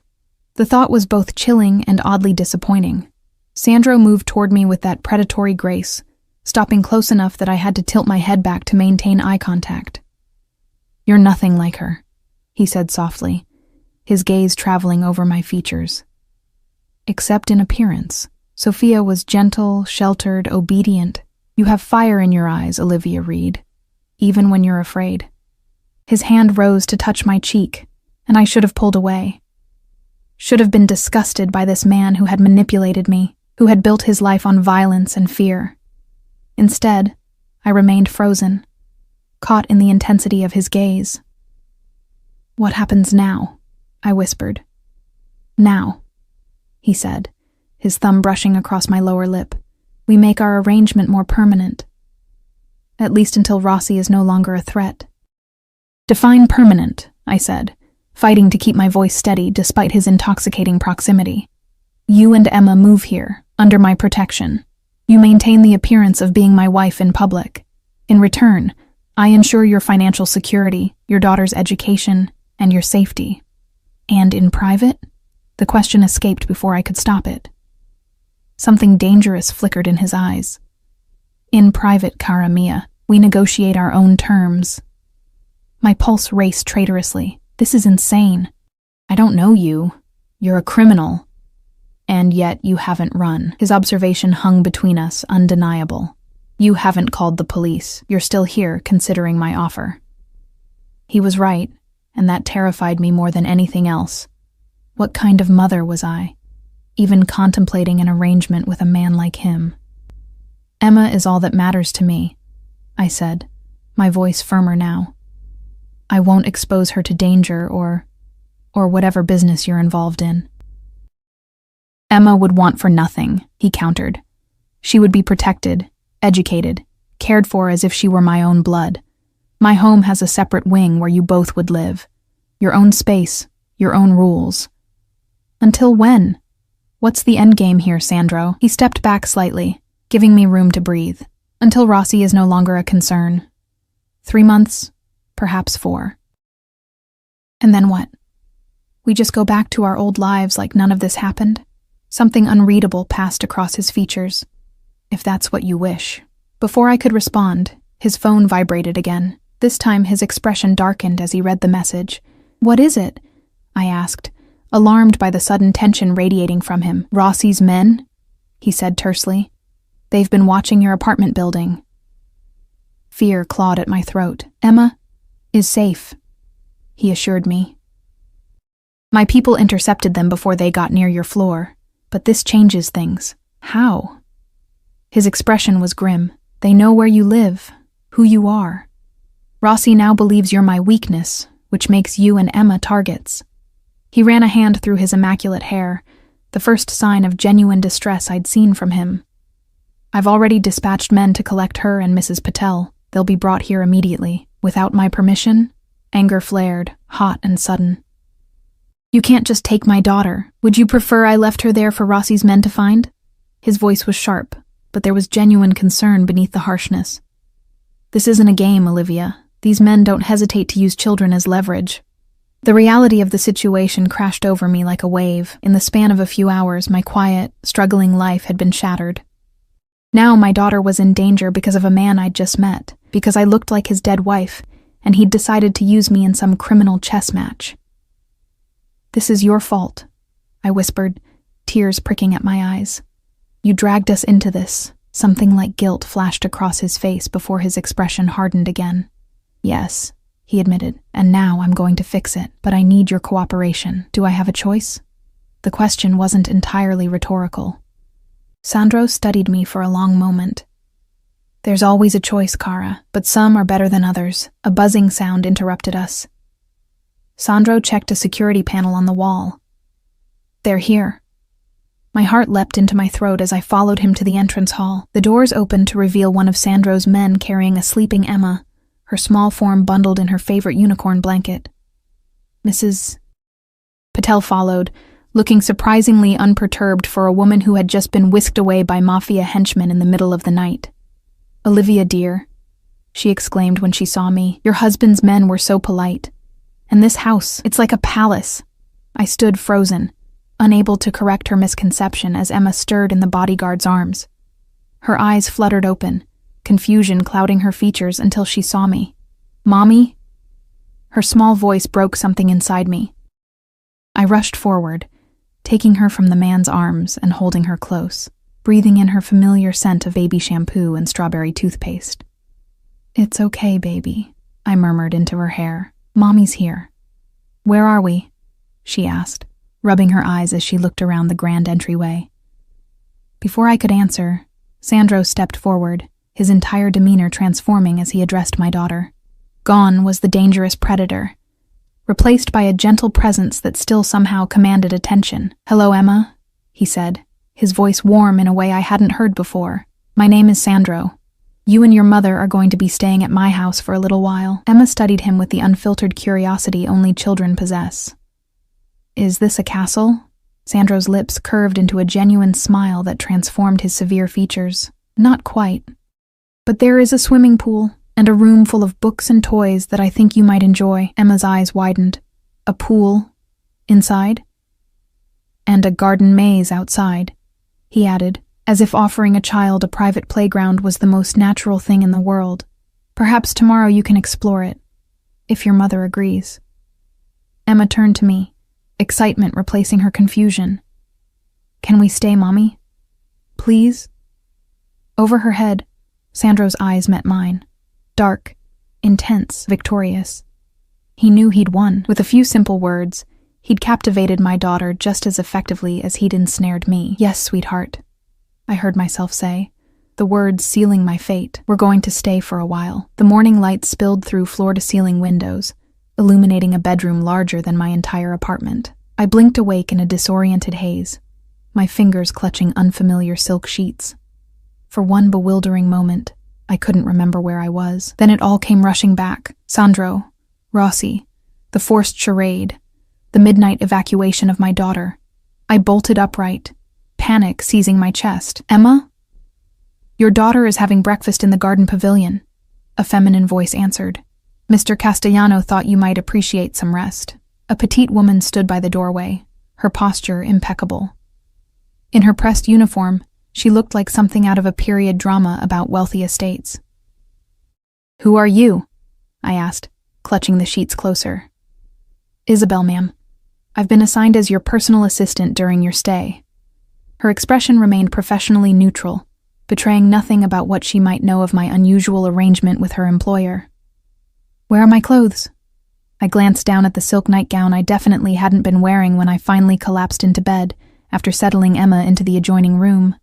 The thought was both chilling and oddly disappointing. Sandro moved toward me with that predatory grace, stopping close enough that I had to tilt my head back to maintain eye contact. "You're nothing like her," he said softly, his gaze traveling over my features. "Except in appearance. Sophia was gentle, sheltered, obedient. You have fire in your eyes, Olivia Reed, even when you're afraid." His hand rose to touch my cheek, and I should have pulled away. Should have been disgusted by this man who had manipulated me, who had built his life on violence and fear. Instead, I remained frozen, caught in the intensity of his gaze. "What happens now?" I whispered. "Now," he said, his thumb brushing across my lower lip. "We make our arrangement more permanent. At least until Rossi is no longer a threat." "Define permanent," I said, fighting to keep my voice steady despite his intoxicating proximity. "You and Emma move here, under my protection. You maintain the appearance of being my wife in public. In return, I ensure your financial security, your daughter's education, and your safety. And in private?" The question escaped before I could stop it. Something dangerous flickered in his eyes. "In private, cara mia, we negotiate our own terms." My pulse raced traitorously. This is insane. "I don't know you. You're a criminal. And yet you haven't run." His observation hung between us, undeniable. "You haven't called the police. You're still here, considering my offer." He was right, and that terrified me more than anything else. What kind of mother was I, even contemplating an arrangement with a man like him? "Emma is all that matters to me," I said, my voice firmer now. "I won't expose her to danger or whatever business you're involved in." "Emma would want for nothing," he countered. "She would be protected, educated, cared for as if she were my own blood. My home has a separate wing where you both would live. Your own space, your own rules." "Until when? What's the endgame here, Sandro?" He stepped back slightly, giving me room to breathe. "Until Rossi is no longer a concern. 3 months, perhaps 4. And then what? We just go back to our old lives like none of this happened?" Something unreadable passed across his features. "If that's what you wish." Before I could respond, his phone vibrated again. This time his expression darkened as he read the message. "What is it?" I asked, alarmed by the sudden tension radiating from him. "Rossi's men," he said tersely. "They've been watching your apartment building." Fear clawed at my throat. "Emma is safe," he assured me. "My people intercepted them before they got near your floor, but this changes things." "How?" His expression was grim. "They know where you live, who you are. Rossi now believes you're my weakness, which makes you and Emma targets." He ran a hand through his immaculate hair, the first sign of genuine distress I'd seen from him. "I've already dispatched men to collect her and Mrs. Patel. They'll be brought here immediately." "Without my permission?" Anger flared, hot and sudden. "You can't just take my daughter. Would you prefer I left her there for Rossi's men to find?" His voice was sharp, but there was genuine concern beneath the harshness. "This isn't a game, Olivia. These men don't hesitate to use children as leverage." The reality of the situation crashed over me like a wave. In the span of a few hours, my quiet, struggling life had been shattered. Now my daughter was in danger because of a man I'd just met, because I looked like his dead wife, and he'd decided to use me in some criminal chess match. "This is your fault," I whispered, tears pricking at my eyes. "You dragged us into this." Something like guilt flashed across his face before his expression hardened again. "Yes," he admitted, "and now I'm going to fix it, but I need your cooperation. Do I have a choice?" The question wasn't entirely rhetorical. Sandro studied me for a long moment. "There's always a choice, Cara, but some are better than others." A buzzing sound interrupted us. Sandro checked a security panel on the wall. They're here. My heart leapt into my throat as I followed him to the entrance hall. The doors opened to reveal one of Sandro's men carrying a sleeping Emma, her small form bundled in her favorite unicorn blanket. Mrs. Patel followed, looking surprisingly unperturbed for a woman who had just been whisked away by Mafia henchmen in the middle of the night. "Olivia, dear," she exclaimed when she saw me, "your husband's men were so polite. And this house, it's like a palace." I stood frozen, unable to correct her misconception as Emma stirred in the bodyguard's arms. Her eyes fluttered open, confusion clouding her features until she saw me. "Mommy?" Her small voice broke something inside me. I rushed forward, taking her from the man's arms and holding her close, breathing in her familiar scent of baby shampoo and strawberry toothpaste. "It's okay, baby," I murmured into her hair. "Mommy's here." "Where are we?" she asked, rubbing her eyes as she looked around the grand entryway. Before I could answer, Sandro stepped forward, his entire demeanor transforming as he addressed my daughter. Gone was the dangerous predator, replaced by a gentle presence that still somehow commanded attention. "Hello, Emma," he said, his voice warm in a way I hadn't heard before. "My name is Sandro. You and your mother are going to be staying at my house for a little while." Emma studied him with the unfiltered curiosity only children possess. "Is this a castle?" Sandro's lips curved into a genuine smile that transformed his severe features. "Not quite. But there is a swimming pool and a room full of books and toys that I think you might enjoy." Emma's eyes widened. "A pool inside? And a garden maze outside," he added, as if offering a child a private playground was the most natural thing in the world. "Perhaps tomorrow you can explore it, if your mother agrees." Emma turned to me, excitement replacing her confusion. "Can we stay, Mommy? Please?" Over her head, Sandro's eyes met mine. Dark, intense, victorious. He knew he'd won. With a few simple words, he'd captivated my daughter just as effectively as he'd ensnared me. "Yes, sweetheart," I heard myself say, the words sealing my fate. "We're going to stay for a while." The morning light spilled through floor-to-ceiling windows, illuminating a bedroom larger than my entire apartment. I blinked awake in a disoriented haze, my fingers clutching unfamiliar silk sheets. For one bewildering moment, I couldn't remember where I was. Then it all came rushing back. Sandro, Rossi, the forced charade, the midnight evacuation of my daughter. I bolted upright, panic seizing my chest. "Emma? Your daughter is having breakfast in the garden pavilion," a feminine voice answered. "Mr. Castellano thought you might appreciate some rest." A petite woman stood by the doorway, her posture impeccable. In her pressed uniform, she looked like something out of a period drama about wealthy estates. "Who are you?" I asked, clutching the sheets closer. "Isabel, ma'am. I've been assigned as your personal assistant during your stay." Her expression remained professionally neutral, betraying nothing about what she might know of my unusual arrangement with her employer. "Where are my clothes?" I glanced down at the silk nightgown I definitely hadn't been wearing when I finally collapsed into bed after settling Emma into the adjoining room.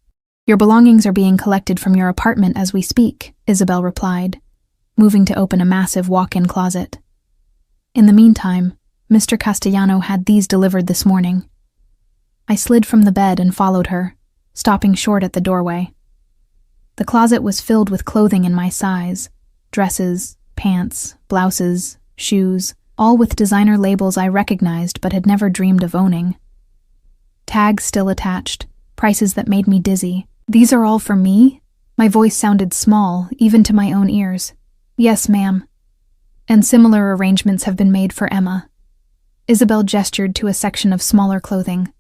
"Your belongings are being collected from your apartment as we speak," Isabel replied, moving to open a massive walk-in closet. "In the meantime, Mr. Castellano had these delivered this morning." I slid from the bed and followed her, stopping short at the doorway. The closet was filled with clothing in my size, dresses, pants, blouses, shoes, all with designer labels I recognized but had never dreamed of owning. Tags still attached, prices that made me dizzy. "These are all for me?" My voice sounded small, even to my own ears. "Yes, ma'am. And similar arrangements have been made for Emma." Isabel gestured to a section of smaller clothing.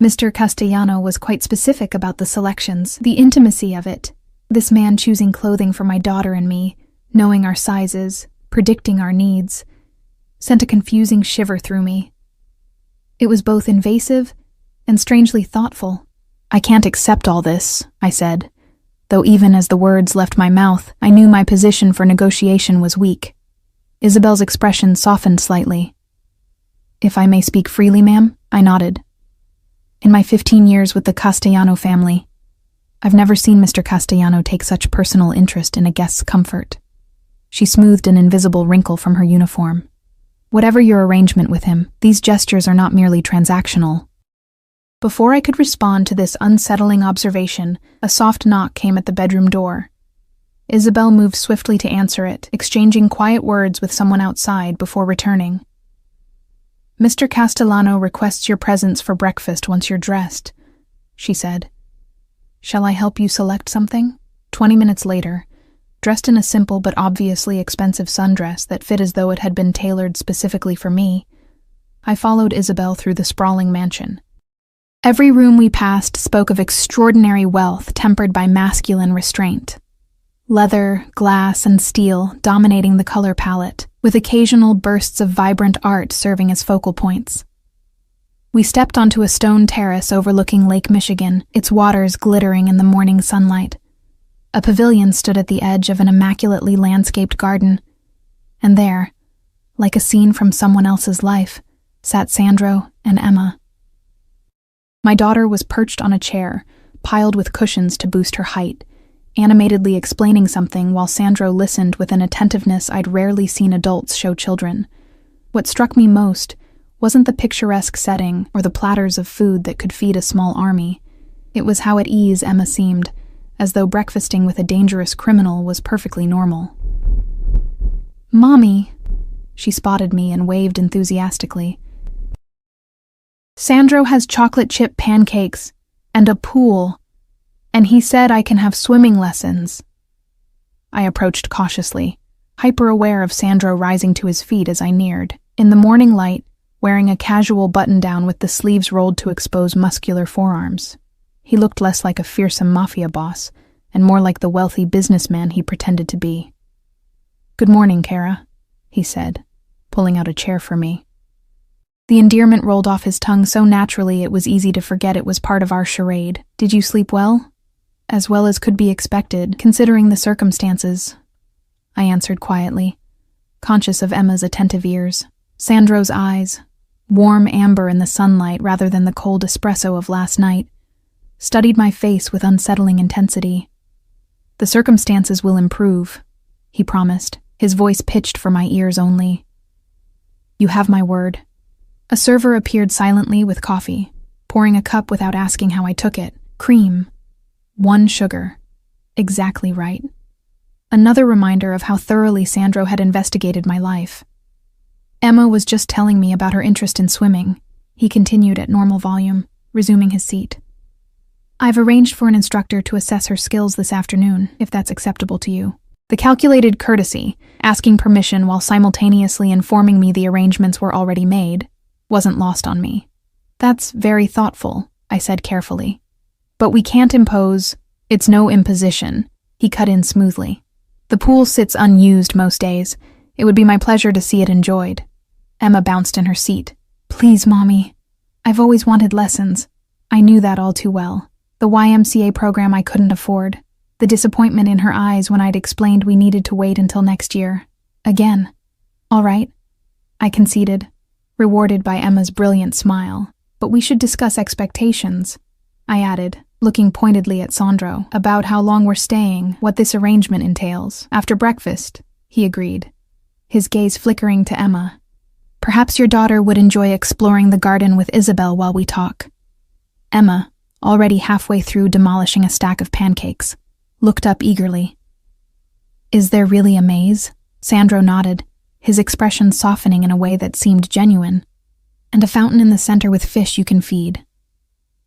Mr. Castellano was quite specific about the selections, the intimacy of it. This man choosing clothing for my daughter and me, knowing our sizes, predicting our needs, sent a confusing shiver through me. It was both invasive and strangely thoughtful. "I can't accept all this," I said, though even as the words left my mouth, I knew my position for negotiation was weak. Isabel's expression softened slightly. "If I may speak freely, ma'am?" I nodded. "In my 15 years with the Castellano family, I've never seen Mr. Castellano take such personal interest in a guest's comfort." She smoothed an invisible wrinkle from her uniform. "Whatever your arrangement with him, these gestures are not merely transactional. Before I could respond to this unsettling observation, a soft knock came at the bedroom door. Isabel moved swiftly to answer it, exchanging quiet words with someone outside before returning. "Mr. Castellano requests your presence for breakfast once you're dressed," she said. "Shall I help you select something?" 20 minutes later, dressed in a simple but obviously expensive sundress that fit as though it had been tailored specifically for me, I followed Isabel through the sprawling mansion. Every room we passed spoke of extraordinary wealth tempered by masculine restraint. Leather, glass, and steel dominating the color palette, with occasional bursts of vibrant art serving as focal points. We stepped onto a stone terrace overlooking Lake Michigan, its waters glittering in the morning sunlight. A pavilion stood at the edge of an immaculately landscaped garden, and there, like a scene from someone else's life, sat Sandro and Emma. My daughter was perched on a chair, piled with cushions to boost her height, animatedly explaining something while Sandro listened with an attentiveness I'd rarely seen adults show children. What struck me most wasn't the picturesque setting or the platters of food that could feed a small army. It was how at ease Emma seemed, as though breakfasting with a dangerous criminal was perfectly normal. "Mommy," she spotted me and waved enthusiastically. "Sandro has chocolate chip pancakes and a pool, and he said I can have swimming lessons." I approached cautiously, hyper-aware of Sandro rising to his feet as I neared. In the morning light, wearing a casual button-down with the sleeves rolled to expose muscular forearms. He looked less like a fearsome mafia boss, and more like the wealthy businessman he pretended to be. "Good morning, Kara," he said, pulling out a chair for me. The endearment rolled off his tongue so naturally it was easy to forget it was part of our charade. "Did you sleep well?" "As well as could be expected, considering the circumstances," I answered quietly, conscious of Emma's attentive ears. Sandro's eyes, warm amber in the sunlight rather than the cold espresso of last night, studied my face with unsettling intensity. "The circumstances will improve," he promised, his voice pitched for my ears only. "You have my word." A server appeared silently with coffee, pouring a cup without asking how I took it. Cream. 1 sugar. Exactly right. Another reminder of how thoroughly Sandro had investigated my life. "Emma was just telling me about her interest in swimming," he continued at normal volume, resuming his seat. "I've arranged for an instructor to assess her skills this afternoon, if that's acceptable to you." The calculated courtesy, asking permission while simultaneously informing me the arrangements were already made, wasn't lost on me. "That's very thoughtful," I said carefully. "But we can't impose." "It's no imposition," he cut in smoothly. "The pool sits unused most days. It would be my pleasure to see it enjoyed." Emma bounced in her seat. "Please, Mommy. I've always wanted lessons." I knew that all too well. The YMCA program I couldn't afford. The disappointment in her eyes when I'd explained we needed to wait until next year. Again. "All right," I conceded, rewarded by Emma's brilliant smile. "But we should discuss expectations," I added, looking pointedly at Sandro, "about how long we're staying, what this arrangement entails." "After breakfast," he agreed, his gaze flickering to Emma. "Perhaps your daughter would enjoy exploring the garden with Isabel while we talk." Emma, already halfway through demolishing a stack of pancakes, looked up eagerly. "Is there really a maze?" Sandro nodded, his expression softening in a way that seemed genuine. "And a fountain in the center with fish you can feed."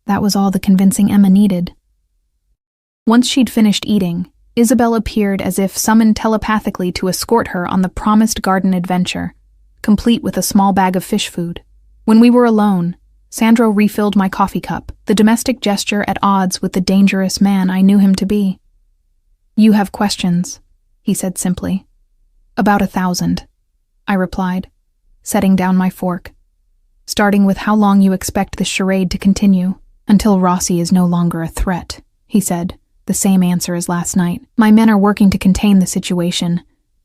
That was all the convincing Emma needed. Once she'd finished eating, Isabel appeared as if summoned telepathically to escort her on the promised garden adventure, complete with a small bag of fish food. When we were alone, Sandro refilled my coffee cup, the domestic gesture at odds with the dangerous man I knew him to be. "You have questions," he said simply. "About 1,000, I replied, setting down my fork. "Starting with how long you expect this charade to continue." "Until Rossi is no longer a threat," he said, the same answer as last night. "My men are working to contain the situation,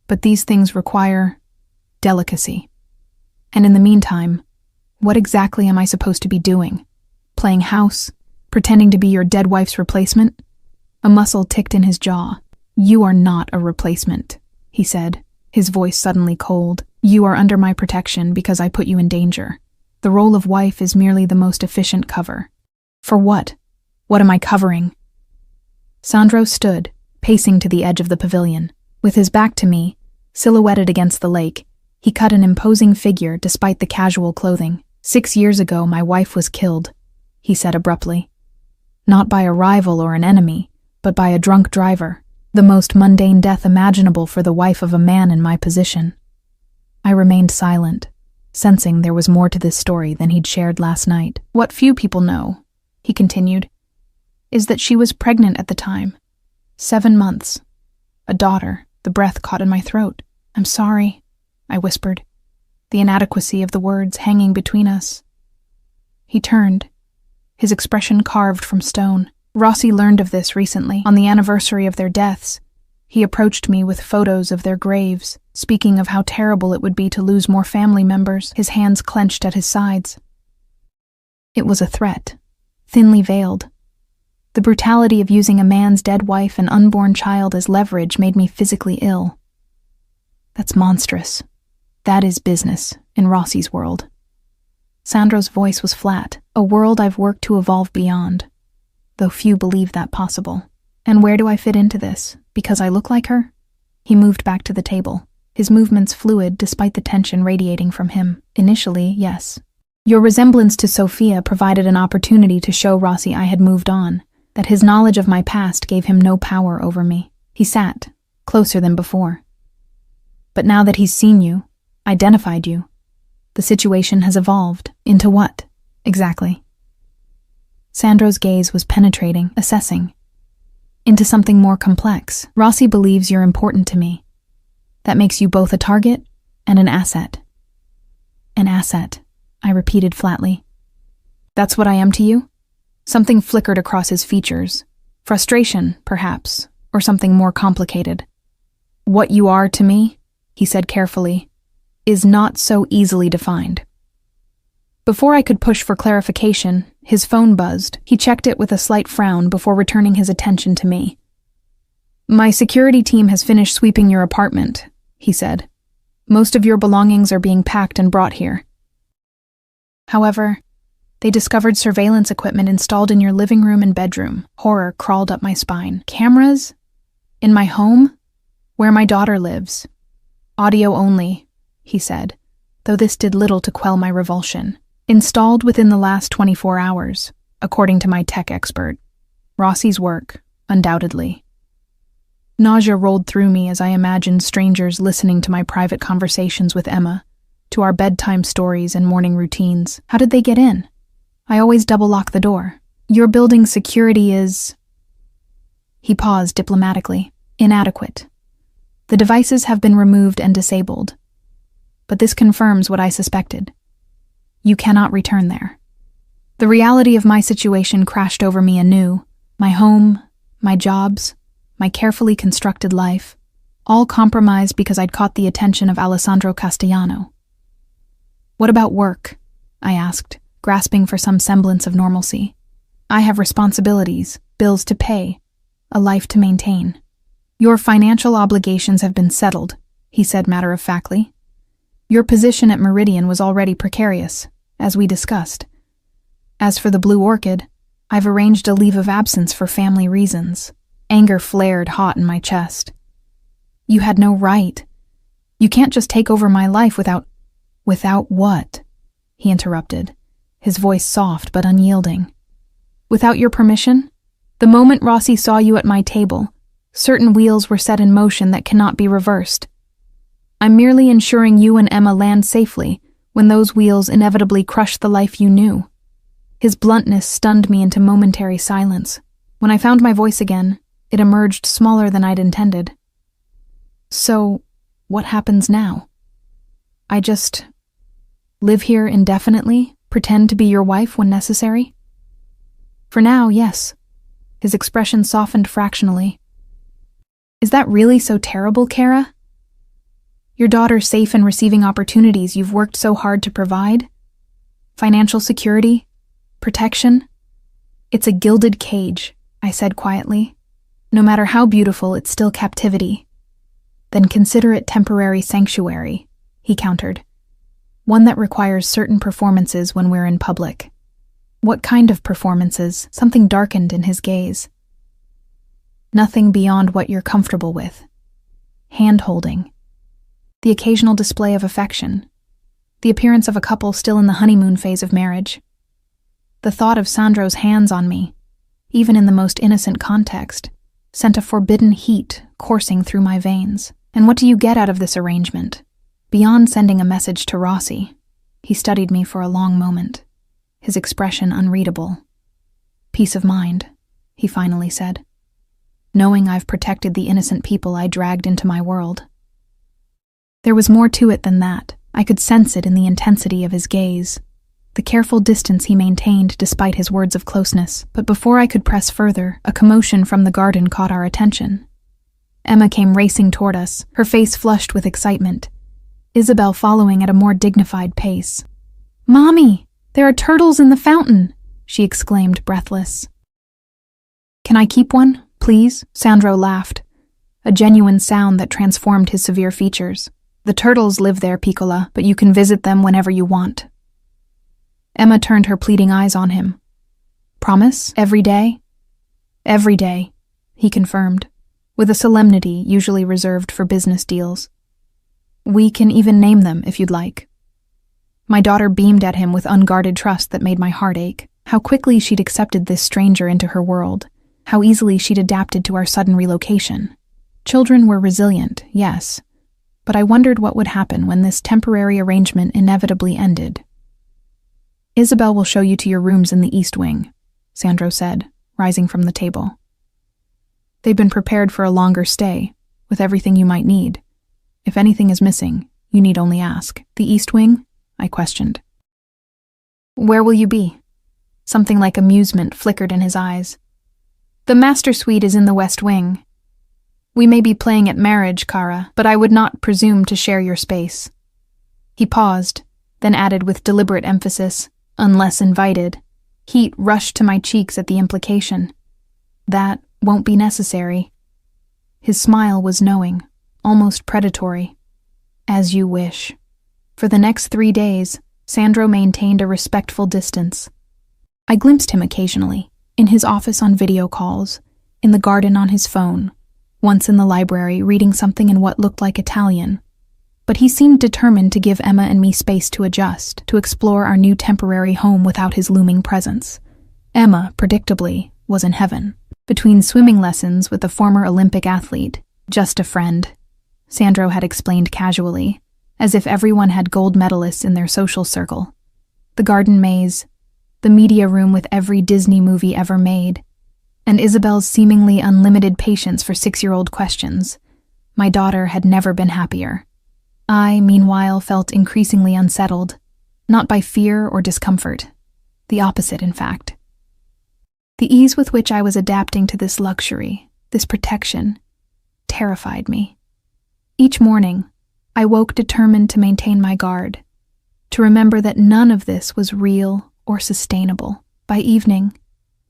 but these things require delicacy. And in the meantime, what exactly am I supposed to be doing? Playing house? Pretending to be your dead wife's replacement?" A muscle ticked in his jaw. "You are not a replacement," he said, his voice suddenly cold. "You are under my protection because I put you in danger. The role of wife is merely the most efficient cover." For what? What am I covering? Sandro stood, pacing to the edge of the pavilion. With his back to me, silhouetted against the lake, he cut an imposing figure despite the casual clothing. 6 years ago, my wife was killed, he said abruptly. Not by a rival or an enemy, but by a drunk driver, the most mundane death imaginable for the wife of a man in my position. I remained silent, sensing there was more to this story than he'd shared last night. What few people know, he continued, is that she was pregnant at the time. 7 months. A daughter. The breath caught in my throat. I'm sorry, I whispered, the inadequacy of the words hanging between us. He turned, his expression carved from stone. Rossi learned of this recently, on the anniversary of their deaths. He approached me with photos of their graves, speaking of how terrible it would be to lose more family members, his hands clenched at his sides. It was a threat, thinly veiled. The brutality of using a man's dead wife and unborn child as leverage made me physically ill. That's monstrous. That is business, in Rossi's world. Sandro's voice was flat, a world I've worked to evolve beyond, though few believe that possible. And where do I fit into this? Because I look like her? He moved back to the table, his movements fluid despite the tension radiating from him. Initially, yes. Your resemblance to Sophia provided an opportunity to show Rossi I had moved on, that his knowledge of my past gave him no power over me. He sat, closer than before. But now that he's seen you, identified you, the situation has evolved. Into what, exactly? Sandro's gaze was penetrating, assessing. Into something more complex. Rossi believes you're important to me. That makes you both a target and an asset. An asset, I repeated flatly. That's what I am to you? Something flickered across his features. Frustration, perhaps, or something more complicated. What you are to me, he said carefully, is not so easily defined. Before I could push for clarification, his phone buzzed. He checked it with a slight frown before returning his attention to me. My security team has finished sweeping your apartment, he said. Most of your belongings are being packed and brought here. However, they discovered surveillance equipment installed in your living room and bedroom. Horror crawled up my spine. Cameras? In my home? Where my daughter lives. Audio only, he said, though this did little to quell my revulsion. Installed within the last 24 hours, according to my tech expert. Rossi's work, undoubtedly. Nausea rolled through me as I imagined strangers listening to my private conversations with Emma, to our bedtime stories and morning routines. How did they get in? I always double-lock the door. Your building's security is... He paused diplomatically. Inadequate. The devices have been removed and disabled. But this confirms what I suspected. You cannot return there. The reality of my situation crashed over me anew. My home, my jobs, my carefully constructed life, all compromised because I'd caught the attention of Alessandro Castellano. What about work? I asked, grasping for some semblance of normalcy. I have responsibilities, bills to pay, a life to maintain. Your financial obligations have been settled, he said matter-of-factly. Your position at Meridian was already precarious, as we discussed. As for the Blue Orchid, I've arranged a leave of absence for family reasons. Anger flared hot in my chest. You had no right. You can't just take over my life without... Without what? He interrupted, his voice soft but unyielding. Without your permission? The moment Rossi saw you at my table, certain wheels were set in motion that cannot be reversed. I'm merely ensuring you and Emma land safely when those wheels inevitably crush the life you knew. His bluntness stunned me into momentary silence. When I found my voice again, it emerged smaller than I'd intended. So, what happens now? I just live here indefinitely, pretend to be your wife when necessary? For now, yes. His expression softened fractionally. Is that really so terrible, Kara? Your daughter's safe and receiving opportunities you've worked so hard to provide? Financial security? Protection? It's a gilded cage, I said quietly. No matter how beautiful, it's still captivity. Then consider it temporary sanctuary, he countered. One that requires certain performances when we're in public. What kind of performances? Something darkened in his gaze. Nothing beyond what you're comfortable with. Hand-holding. The occasional display of affection. The appearance of a couple still in the honeymoon phase of marriage. The thought of Sandro's hands on me, even in the most innocent context, sent a forbidden heat coursing through my veins. And what do you get out of this arrangement? Beyond sending a message to Rossi, he studied me for a long moment, his expression unreadable. Peace of mind, he finally said, knowing I've protected the innocent people I dragged into my world. There was more to it than that. I could sense it in the intensity of his gaze, the careful distance he maintained despite his words of closeness. But before I could press further, a commotion from the garden caught our attention. Emma came racing toward us, her face flushed with excitement, Isabel following at a more dignified pace. "Mommy, there are turtles in the fountain!" she exclaimed, breathless. "Can I keep one, please?" Sandro laughed, a genuine sound that transformed his severe features. "The turtles live there, Piccola, but you can visit them whenever you want." Emma turned her pleading eyes on him. "Promise? Every day?" "Every day," he confirmed, with a solemnity usually reserved for business deals. "We can even name them if you'd like." My daughter beamed at him with unguarded trust that made my heart ache. How quickly she'd accepted this stranger into her world, how easily she'd adapted to our sudden relocation. Children were resilient, yes, but I wondered what would happen when this temporary arrangement inevitably ended. "Isabel will show you to your rooms in the East Wing," Sandro said, rising from the table. "They've been prepared for a longer stay, with everything you might need. If anything is missing, you need only ask." "The East Wing?" I questioned. "Where will you be?" Something like amusement flickered in his eyes. "The master suite is in the West Wing. We may be playing at marriage, Kara, but I would not presume to share your space." He paused, then added with deliberate emphasis, "Unless invited." Heat rushed to my cheeks at the implication. "That won't be necessary." His smile was knowing, almost predatory. "As you wish." For the next 3 days, Sandro maintained a respectful distance. I glimpsed him occasionally, in his office on video calls, in the garden on his phone, once in the library reading something in what looked like Italian. But he seemed determined to give Emma and me space to adjust, to explore our new temporary home without his looming presence. Emma, predictably, was in heaven. Between swimming lessons with a former Olympic athlete, just a friend, Sandro had explained casually, as if everyone had gold medalists in their social circle. The garden maze, the media room with every Disney movie ever made, and Isabel's seemingly unlimited patience for 6-year-old questions. My daughter had never been happier. I, meanwhile, felt increasingly unsettled, not by fear or discomfort. The opposite, in fact. The ease with which I was adapting to this luxury, this protection, terrified me. Each morning, I woke determined to maintain my guard, to remember that none of this was real or sustainable. By evening,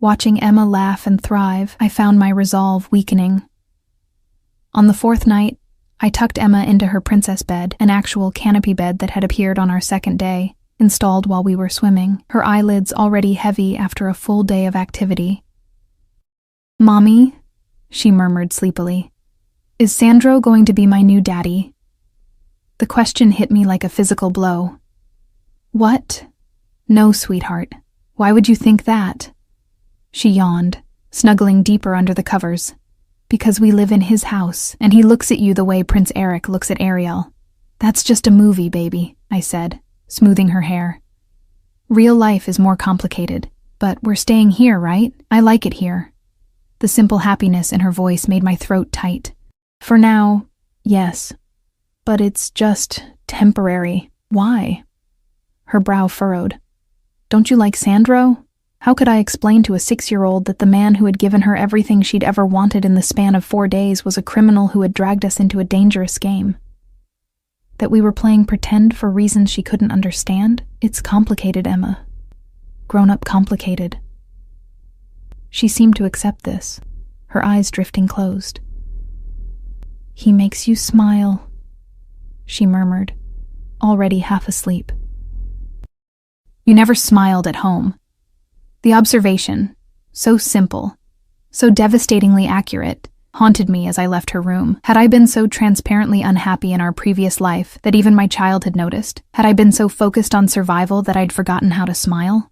watching Emma laugh and thrive, I found my resolve weakening. On the 4th night, I tucked Emma into her princess bed, an actual canopy bed that had appeared on our 2nd day, installed while we were swimming, her eyelids already heavy after a full day of activity. "Mommy," she murmured sleepily, "is Sandro going to be my new daddy?" The question hit me like a physical blow. "What? No, sweetheart. Why would you think that?" She yawned, snuggling deeper under the covers. "Because we live in his house, and he looks at you the way Prince Eric looks at Ariel." "That's just a movie, baby," I said, smoothing her hair. "Real life is more complicated, but we're staying here, right? I like it here." The simple happiness in her voice made my throat tight. "For now, yes. But it's just temporary." "Why?" Her brow furrowed. "Don't you like Sandro?" How could I explain to a 6-year-old that the man who had given her everything she'd ever wanted in the span of 4 days was a criminal who had dragged us into a dangerous game? That we were playing pretend for reasons she couldn't understand? It's complicated, Emma. Grown-up complicated. She seemed to accept this, her eyes drifting closed. "He makes you smile," she murmured, already half asleep. "You never smiled at home." The observation, so simple, so devastatingly accurate, haunted me as I left her room. Had I been so transparently unhappy in our previous life that even my child had noticed? Had I been so focused on survival that I'd forgotten how to smile?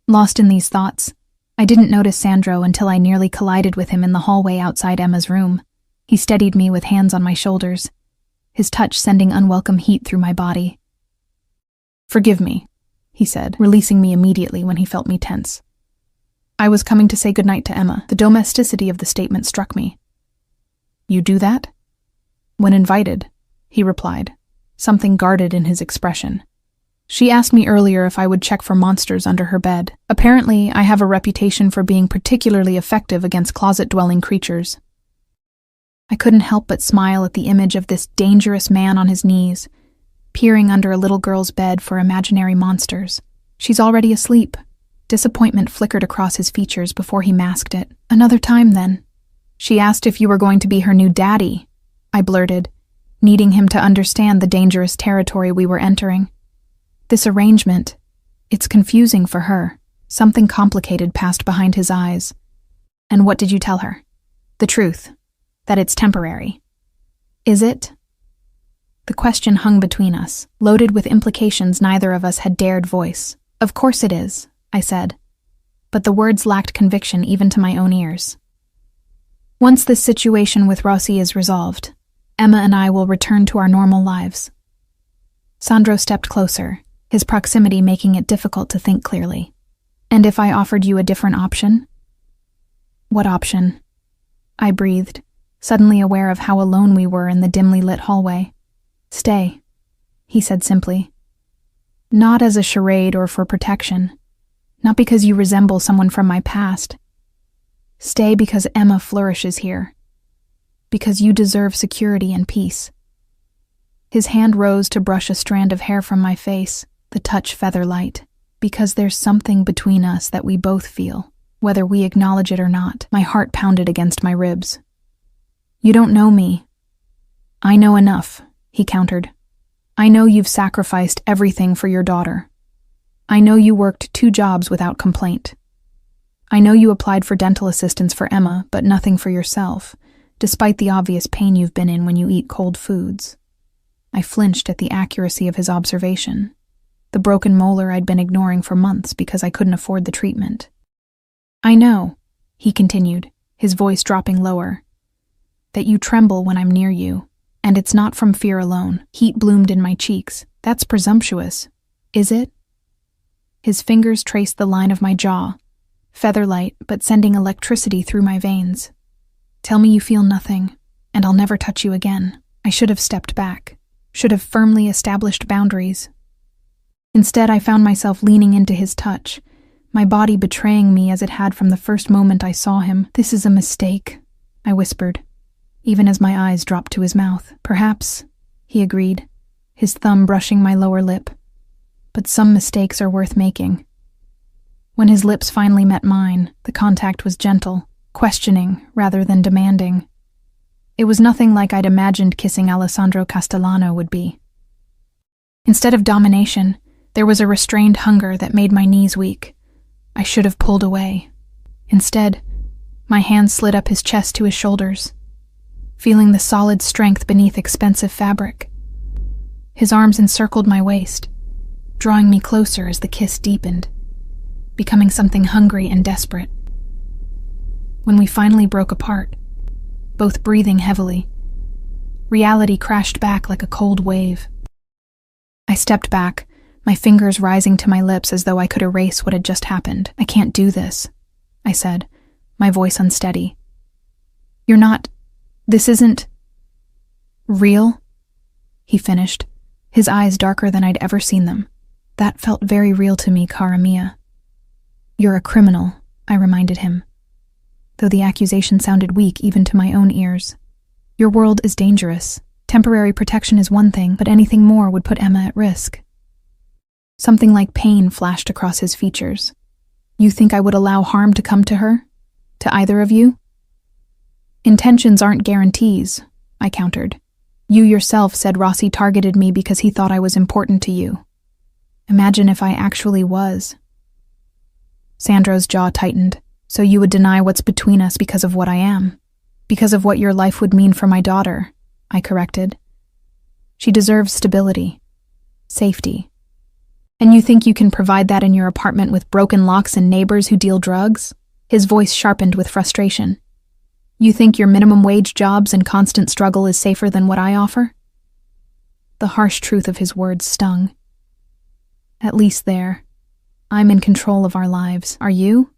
Lost in these thoughts, I didn't notice Sandro until I nearly collided with him in the hallway outside Emma's room. He steadied me with hands on my shoulders, his touch sending unwelcome heat through my body. "Forgive me," he said, releasing me immediately when he felt me tense. "I was coming to say goodnight to Emma." The domesticity of the statement struck me. "You do that?" "When invited," he replied, something guarded in his expression. "She asked me earlier if I would check for monsters under her bed. Apparently, I have a reputation for being particularly effective against closet-dwelling creatures." I couldn't help but smile at the image of this dangerous man on his knees, peering under a little girl's bed for imaginary monsters. "She's already asleep." Disappointment flickered across his features before he masked it. "Another time, then." "She asked if you were going to be her new daddy," I blurted, needing him to understand the dangerous territory we were entering. This arrangement, it's confusing for her. Something complicated passed behind his eyes. "And what did you tell her?" "The truth. That it's temporary." "Is it?" The question hung between us, loaded with implications neither of us had dared voice. "Of course it is," I said, but the words lacked conviction even to my own ears. "Once this situation with Rossi is resolved, Emma and I will return to our normal lives." Sandro stepped closer, his proximity making it difficult to think clearly. "And if I offered you a different option?" "What option?" I breathed, suddenly aware of how alone we were in the dimly lit hallway. "Stay," he said simply. "Not as a charade or for protection. Not because you resemble someone from my past. Stay because Emma flourishes here. Because you deserve security and peace." His hand rose to brush a strand of hair from my face, the touch feather-light. "Because there's something between us that we both feel, whether we acknowledge it or not." My heart pounded against my ribs. "You don't know me." "I know enough," he countered. "I know you've sacrificed everything for your daughter. I know you worked 2 jobs without complaint. I know you applied for dental assistance for Emma, but nothing for yourself, despite the obvious pain you've been in when you eat cold foods." I flinched at the accuracy of his observation. The broken molar I'd been ignoring for months because I couldn't afford the treatment. "I know," he continued, his voice dropping lower, "that you tremble when I'm near you. And it's not from fear alone." Heat bloomed in my cheeks. "That's presumptuous. Is it?" His fingers traced the line of my jaw, featherlight but sending electricity through my veins. "Tell me you feel nothing, and I'll never touch you again." I should have stepped back, should have firmly established boundaries. Instead, I found myself leaning into his touch, my body betraying me as it had from the first moment I saw him. "This is a mistake," I whispered, even as my eyes dropped to his mouth. "Perhaps," he agreed, his thumb brushing my lower lip. "But some mistakes are worth making." When his lips finally met mine, the contact was gentle, questioning rather than demanding. It was nothing like I'd imagined kissing Alessandro Castellano would be. Instead of domination, there was a restrained hunger that made my knees weak. I should have pulled away. Instead, my hand slid up his chest to his shoulders, feeling the solid strength beneath expensive fabric. His arms encircled my waist, drawing me closer as the kiss deepened, becoming something hungry and desperate. When we finally broke apart, both breathing heavily, reality crashed back like a cold wave. I stepped back, my fingers rising to my lips as though I could erase what had just happened. "I can't do this," I said, my voice unsteady. "You're not... This isn't... real?" he finished, his eyes darker than I'd ever seen them. "That felt very real to me, cara mia." "You're a criminal," I reminded him, though the accusation sounded weak even to my own ears. "Your world is dangerous. Temporary protection is one thing, but anything more would put Emma at risk." Something like pain flashed across his features. "You think I would allow harm to come to her? To either of you?" "Intentions aren't guarantees," I countered. "You yourself said Rossi targeted me because he thought I was important to you. Imagine if I actually was." Sandro's jaw tightened. So you would deny what's between us because of what I am? Because of what your life would mean for my daughter, I corrected. She deserves stability, safety. And you think you can provide that in your apartment with broken locks and neighbors who deal drugs? His voice sharpened with frustration. You think your minimum wage jobs and constant struggle is safer than what I offer? The harsh truth of his words stung. At least there. I'm in control of our lives. Are you?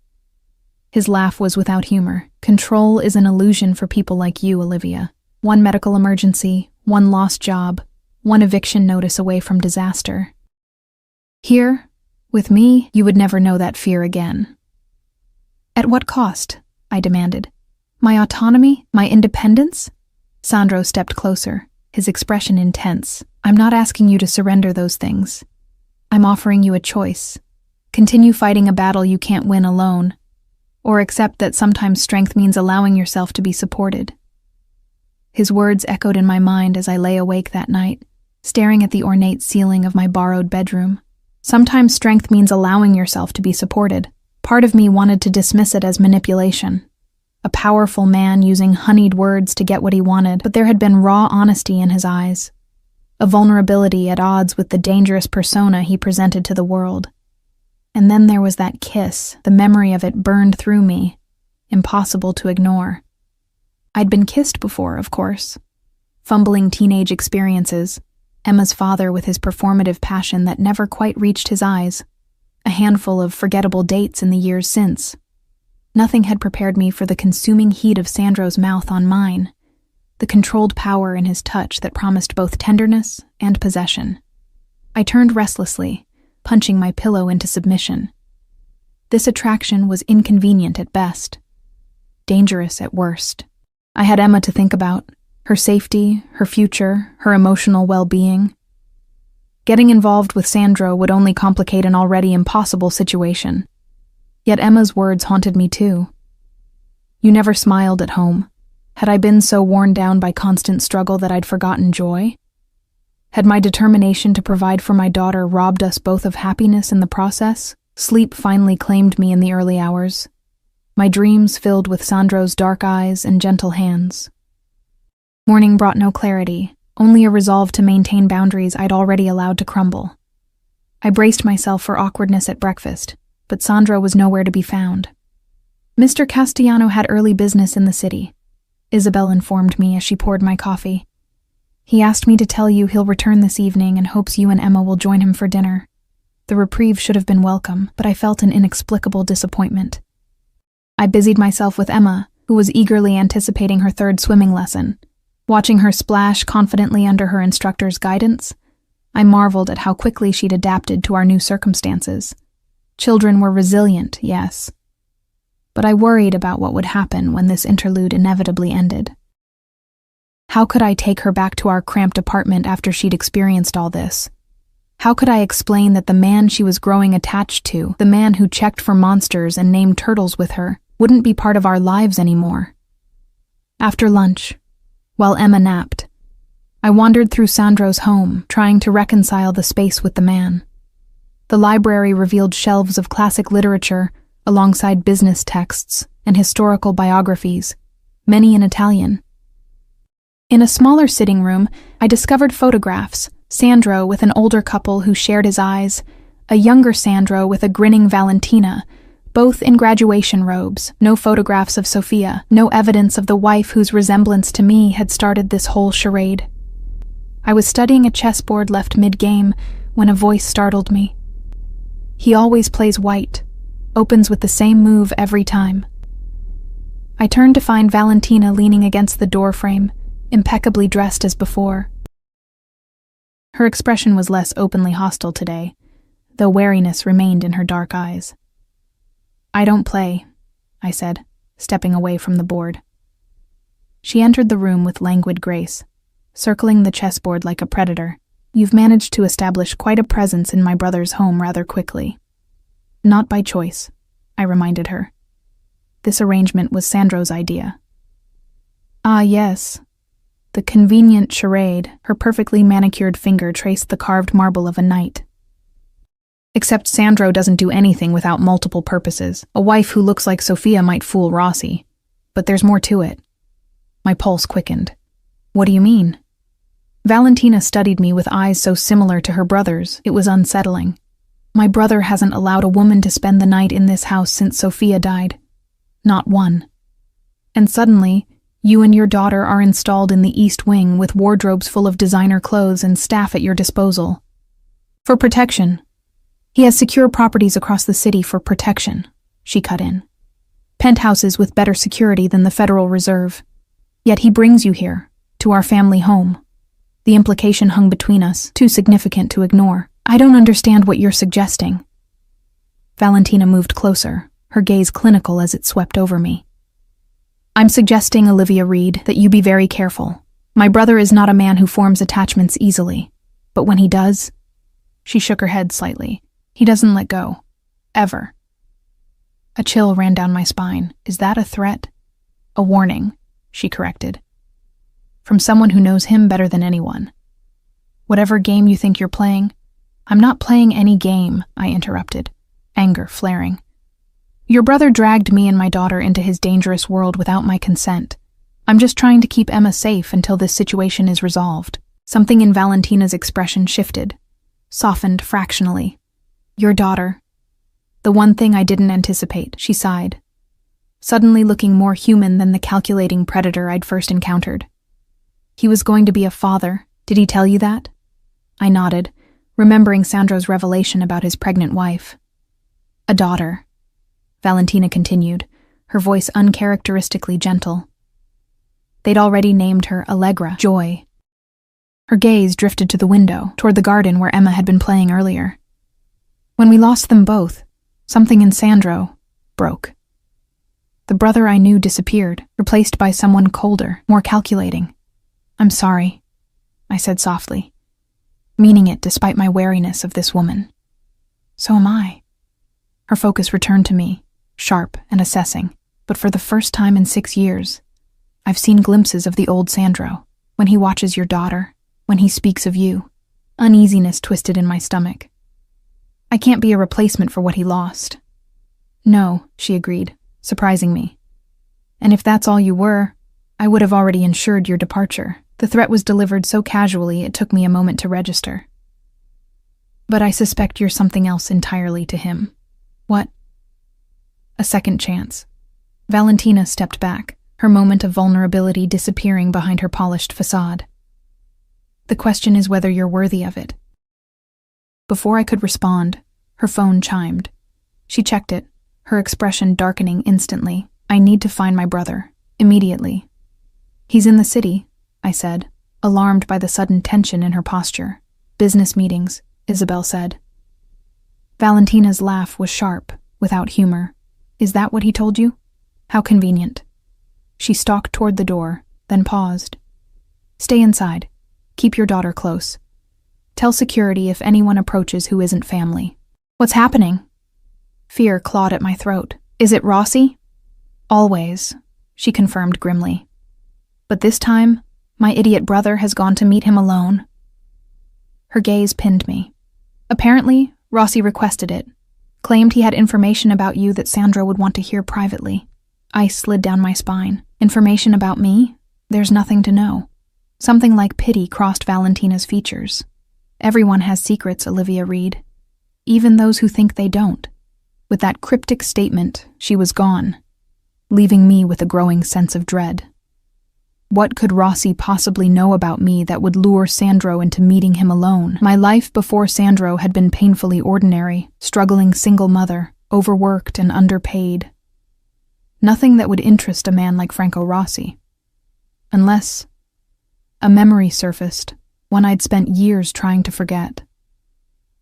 His laugh was without humor. Control is an illusion for people like you, Olivia. One medical emergency, one lost job, one eviction notice away from disaster. Here, with me, you would never know that fear again. At what cost? I demanded. My autonomy? My independence? Sandro stepped closer, his expression intense. I'm not asking you to surrender those things. I'm offering you a choice. Continue fighting a battle you can't win alone, or accept that sometimes strength means allowing yourself to be supported. His words echoed in my mind as I lay awake that night, staring at the ornate ceiling of my borrowed bedroom. Sometimes strength means allowing yourself to be supported. Part of me wanted to dismiss it as manipulation. A powerful man using honeyed words to get what he wanted, but there had been raw honesty in his eyes. A vulnerability at odds with the dangerous persona he presented to the world. And then there was that kiss. The memory of it burned through me. Impossible to ignore. I'd been kissed before, of course. Fumbling teenage experiences. Emma's father with his performative passion that never quite reached his eyes. A handful of forgettable dates in the years since. Nothing had prepared me for the consuming heat of Sandro's mouth on mine. The controlled power in his touch that promised both tenderness and possession. I turned restlessly, punching my pillow into submission. This attraction was inconvenient at best, dangerous at worst. I had Emma to think about, her safety, her future, her emotional well-being. Getting involved with Sandro would only complicate an already impossible situation. Yet Emma's words haunted me too. You never smiled at home. Had I been so worn down by constant struggle that I'd forgotten joy? Had my determination to provide for my daughter robbed us both of happiness in the process? Sleep finally claimed me in the early hours. My dreams filled with Sandro's dark eyes and gentle hands. Morning brought no clarity, only a resolve to maintain boundaries I'd already allowed to crumble. I braced myself for awkwardness at breakfast, but Sandro was nowhere to be found. Mr. Castellano had early business in the city, Isabel informed me as she poured my coffee. He asked me to tell you he'll return this evening and hopes you and Emma will join him for dinner. The reprieve should have been welcome, but I felt an inexplicable disappointment. I busied myself with Emma, who was eagerly anticipating her third swimming lesson. Watching her splash confidently under her instructor's guidance, I marveled at how quickly she'd adapted to our new circumstances. Children were resilient, yes. But I worried about what would happen when this interlude inevitably ended. How could I take her back to our cramped apartment after she'd experienced all this? How could I explain that the man she was growing attached to, the man who checked for monsters and named turtles with her, wouldn't be part of our lives anymore? After lunch, while Emma napped, I wandered through Sandro's home, trying to reconcile the space with the man. The library revealed shelves of classic literature, alongside business texts and historical biographies, many in Italian. In a smaller sitting room, I discovered photographs, Sandro with an older couple who shared his eyes, a younger Sandro with a grinning Valentina, both in graduation robes, no photographs of Sophia, no evidence of the wife whose resemblance to me had started this whole charade. I was studying a chessboard left mid-game when a voice startled me. He always plays white, opens with the same move every time. I turned to find Valentina leaning against the doorframe, impeccably dressed as before. Her expression was less openly hostile today, though wariness remained in her dark eyes. I don't play, I said, stepping away from the board. She entered the room with languid grace, circling the chessboard like a predator. You've managed to establish quite a presence in my brother's home rather quickly. Not by choice, I reminded her. This arrangement was Sandro's idea. Ah, yes. The convenient charade, her perfectly manicured finger traced the carved marble of a knight. Except Sandro doesn't do anything without multiple purposes. A wife who looks like Sophia might fool Rossi. But there's more to it. My pulse quickened. What do you mean? Valentina studied me with eyes so similar to her brother's, it was unsettling. My brother hasn't allowed a woman to spend the night in this house since Sophia died. Not one. And suddenly, you and your daughter are installed in the East Wing with wardrobes full of designer clothes and staff at your disposal. For protection. He has secure properties across the city for protection, she cut in. Penthouses with better security than the Federal Reserve. Yet he brings you here, to our family home. The implication hung between us, too significant to ignore. I don't understand what you're suggesting. Valentina moved closer, her gaze clinical as it swept over me. I'm suggesting, Olivia Reed, that you be very careful. My brother is not a man who forms attachments easily. But when he does, she shook her head slightly, he doesn't let go. Ever. A chill ran down my spine. Is that a threat? A warning, she corrected. From someone who knows him better than anyone. Whatever game you think you're playing, I'm not playing any game, I interrupted, anger flaring. Your brother dragged me and my daughter into his dangerous world without my consent. I'm just trying to keep Emma safe until this situation is resolved. Something in Valentina's expression shifted, softened fractionally. Your daughter. The one thing I didn't anticipate, she sighed, suddenly looking more human than the calculating predator I'd first encountered. He was going to be a father. Did he tell you that? I nodded, remembering Sandro's revelation about his pregnant wife. A daughter. Valentina continued, her voice uncharacteristically gentle. They'd already named her Allegra, Joy. Her gaze drifted to the window, toward the garden where Emma had been playing earlier. When we lost them both, something in Sandro broke. The brother I knew disappeared, replaced by someone colder, more calculating. I'm sorry, I said softly, meaning it despite my wariness of this woman. So am I. Her focus returned to me, sharp and assessing, but for the first time in 6 years, I've seen glimpses of the old Sandro, when he watches your daughter, when he speaks of you. Uneasiness twisted in my stomach. I can't be a replacement for what he lost. No, she agreed, surprising me. And if that's all you were, I would have already ensured your departure. The threat was delivered so casually it took me a moment to register. But I suspect you're something else entirely to him. What? A second chance. Valentina stepped back, her moment of vulnerability disappearing behind her polished facade. The question is whether you're worthy of it. Before I could respond, her phone chimed. She checked it, her expression darkening instantly. I need to find my brother, immediately. He's in the city, I said, alarmed by the sudden tension in her posture. Business meetings, Isabel said. Valentina's laugh was sharp, without humor. Is that what he told you? How convenient. She stalked toward the door, then paused. Stay inside. Keep your daughter close. Tell security if anyone approaches who isn't family. What's happening? Fear clawed at my throat. Is it Rossi? Always, she confirmed grimly. But this time, my idiot brother has gone to meet him alone. Her gaze pinned me. Apparently, Rossi requested it, claimed he had information about you that Sandro would want to hear privately. Ice slid down my spine. Information about me? There's nothing to know. Something like pity crossed Valentina's features. Everyone has secrets, Olivia Reed. Even those who think they don't. With that cryptic statement, she was gone, leaving me with a growing sense of dread. What could Rossi possibly know about me that would lure Sandro into meeting him alone? My life before Sandro had been painfully ordinary, struggling single mother, overworked and underpaid. Nothing that would interest a man like Franco Rossi. Unless a memory surfaced, one I'd spent years trying to forget.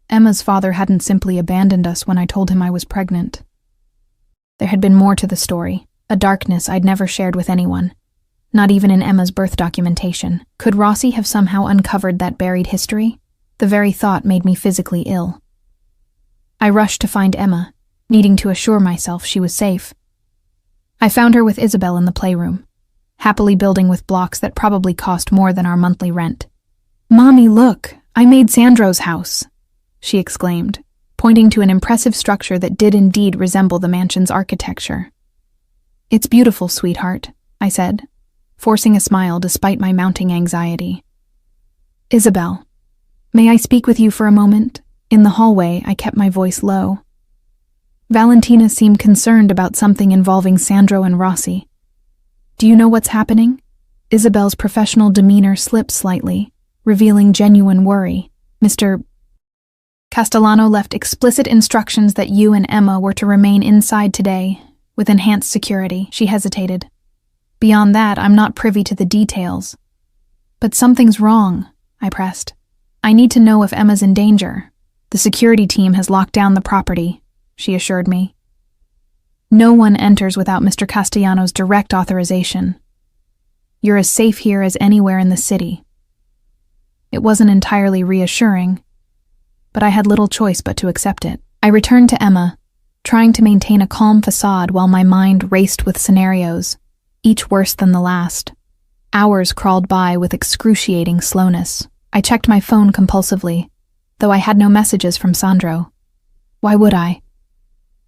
Emma's father hadn't simply abandoned us when I told him I was pregnant. There had been more to the story, a darkness I'd never shared with anyone. Not even in Emma's birth documentation. Could Rossi have somehow uncovered that buried history? The very thought made me physically ill. I rushed to find Emma, needing to assure myself she was safe. I found her with Isabel in the playroom, happily building with blocks that probably cost more than our monthly rent. "Mommy, look, I made Sandro's house," she exclaimed, pointing to an impressive structure that did indeed resemble the mansion's architecture. "It's beautiful, sweetheart," I said, forcing a smile despite my mounting anxiety. "Isabel, may I speak with you for a moment?" In the hallway, I kept my voice low. Valentina seemed concerned about something involving Sandro and Rossi. "Do you know what's happening?" Isabel's professional demeanor slipped slightly, revealing genuine worry. "Mr. Castellano left explicit instructions that you and Emma were to remain inside today, with enhanced security." She hesitated. "Beyond that, I'm not privy to the details." "But something's wrong," I pressed. "I need to know if Emma's in danger." "The security team has locked down the property," she assured me. "No one enters without Mr. Castellano's direct authorization. You're as safe here as anywhere in the city." It wasn't entirely reassuring, but I had little choice but to accept it. I returned to Emma, trying to maintain a calm facade while my mind raced with scenarios, each worse than the last. Hours crawled by with excruciating slowness. I checked my phone compulsively, though I had no messages from Sandro. Why would I?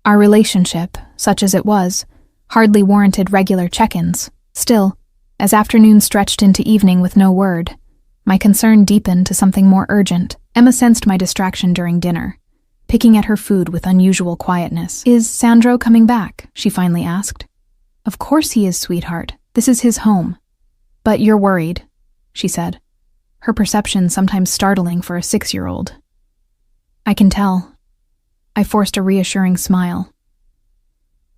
Our relationship, such as it was, hardly warranted regular check-ins. Still, as afternoon stretched into evening with no word, my concern deepened to something more urgent. Emma sensed my distraction during dinner, picking at her food with unusual quietness. "Is Sandro coming back?" she finally asked. "Of course he is, sweetheart. This is his home." "But you're worried," she said, her perception sometimes startling for a 6-year-old. "I can tell." I forced a reassuring smile.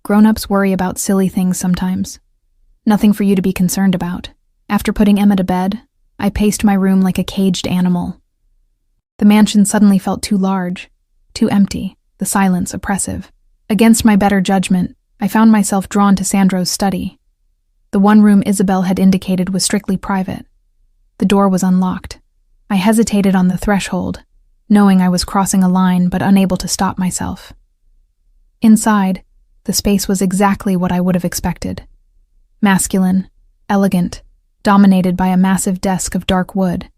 "Grown-ups worry about silly things sometimes. Nothing for you to be concerned about." After putting Emma to bed, I paced my room like a caged animal. The mansion suddenly felt too large, too empty, the silence oppressive. Against my better judgment, I found myself drawn to Sandro's study. The one room Isabel had indicated was strictly private. The door was unlocked. I hesitated on the threshold, knowing I was crossing a line but unable to stop myself. Inside, the space was exactly what I would have expected. Masculine, elegant, dominated by a massive desk of dark wood.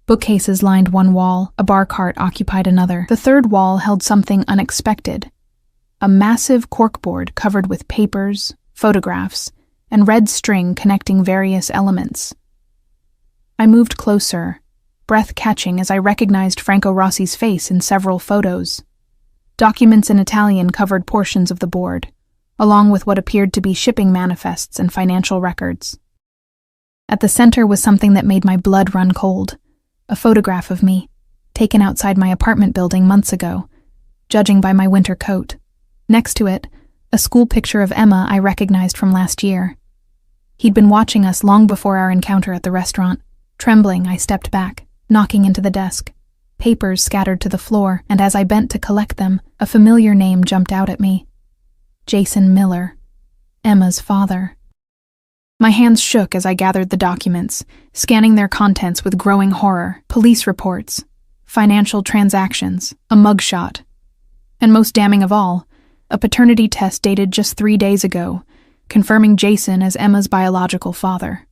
Bookcases lined one wall, a bar cart occupied another. The third wall held something unexpected. A massive corkboard covered with papers, photographs, and red string connecting various elements. I moved closer, breath catching as I recognized Franco Rossi's face in several photos. Documents in Italian covered portions of the board, along with what appeared to be shipping manifests and financial records. At the center was something that made my blood run cold. A photograph of me, taken outside my apartment building months ago, judging by my winter coat. Next to it, a school picture of Emma I recognized from last year. He'd been watching us long before our encounter at the restaurant. Trembling, I stepped back, knocking into the desk. Papers scattered to the floor, and as I bent to collect them, a familiar name jumped out at me. Jason Miller, Emma's father. My hands shook as I gathered the documents, scanning their contents with growing horror. Police reports, financial transactions, a mugshot, and most damning of all, a paternity test dated just 3 days ago, confirming Jason as Emma's biological father.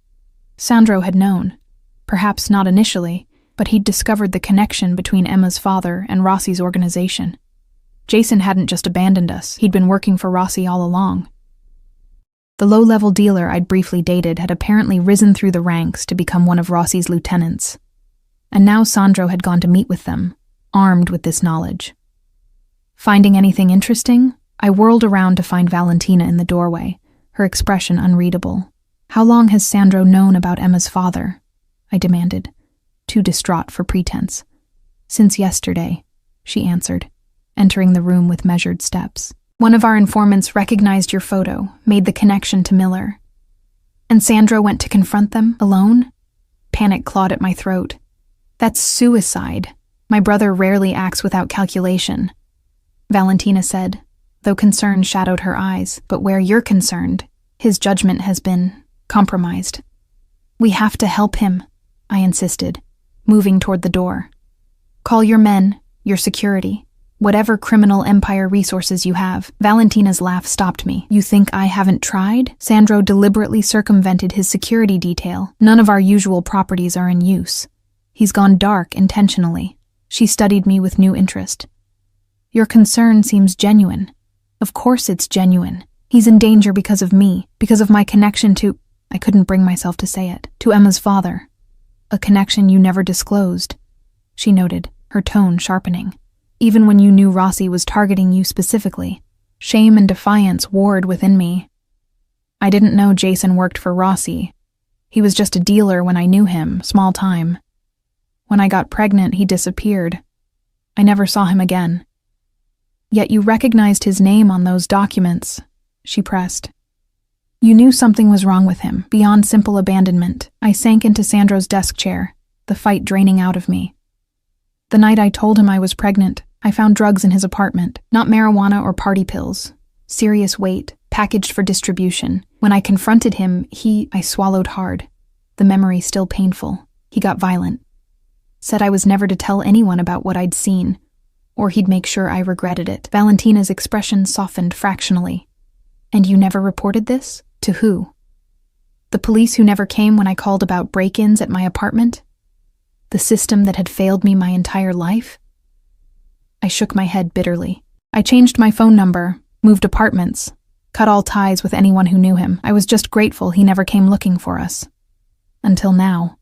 Sandro had known, perhaps not initially, but he'd discovered the connection between Emma's father and Rossi's organization. Jason hadn't just abandoned us, he'd been working for Rossi all along. The low-level dealer I'd briefly dated had apparently risen through the ranks to become one of Rossi's lieutenants. And now Sandro had gone to meet with them, armed with this knowledge. Finding anything interesting, I whirled around to find Valentina in the doorway, her expression unreadable. "How long has Sandro known about Emma's father?" I demanded, too distraught for pretense. "Since yesterday," she answered, entering the room with measured steps. "One of our informants recognized your photo, made the connection to Miller. And Sandro went to confront them, alone?" Panic clawed at my throat. "That's suicide. My brother rarely acts without calculation," Valentina said, though concern shadowed her eyes. "But where you're concerned, his judgment has been compromised." "We have to help him," I insisted, moving toward the door. "Call your men, your security. Whatever criminal empire resources you have." Valentina's laugh stopped me. "You think I haven't tried?" Sandro deliberately circumvented his security detail. "None of our usual properties are in use. He's gone dark intentionally." She studied me with new interest. Your concern seems genuine. Of course it's genuine. He's in danger because of me, because of my connection to— I couldn't bring myself to say it— to Emma's father. A connection you never disclosed, she noted, her tone sharpening. Even when you knew Rossi was targeting you specifically. Shame and defiance warred within me. I didn't know Jason worked for Rossi. He was just a dealer when I knew him, small time. When I got pregnant, he disappeared. I never saw him again. Yet you recognized his name on those documents, she pressed. You knew something was wrong with him, beyond simple abandonment. I sank into Sandro's desk chair, the fight draining out of me. The night I told him I was pregnant, I found drugs in his apartment, not marijuana or party pills. Serious weight, packaged for distribution. When I confronted him, I swallowed hard. The memory still painful. He got violent. Said I was never to tell anyone about what I'd seen, or he'd make sure I regretted it. Valentina's expression softened fractionally. And you never reported this? To who? The police who never came when I called about break-ins at my apartment? The system that had failed me my entire life? I shook my head bitterly. I changed my phone number, moved apartments, cut all ties with anyone who knew him. I was just grateful he never came looking for us. Until now,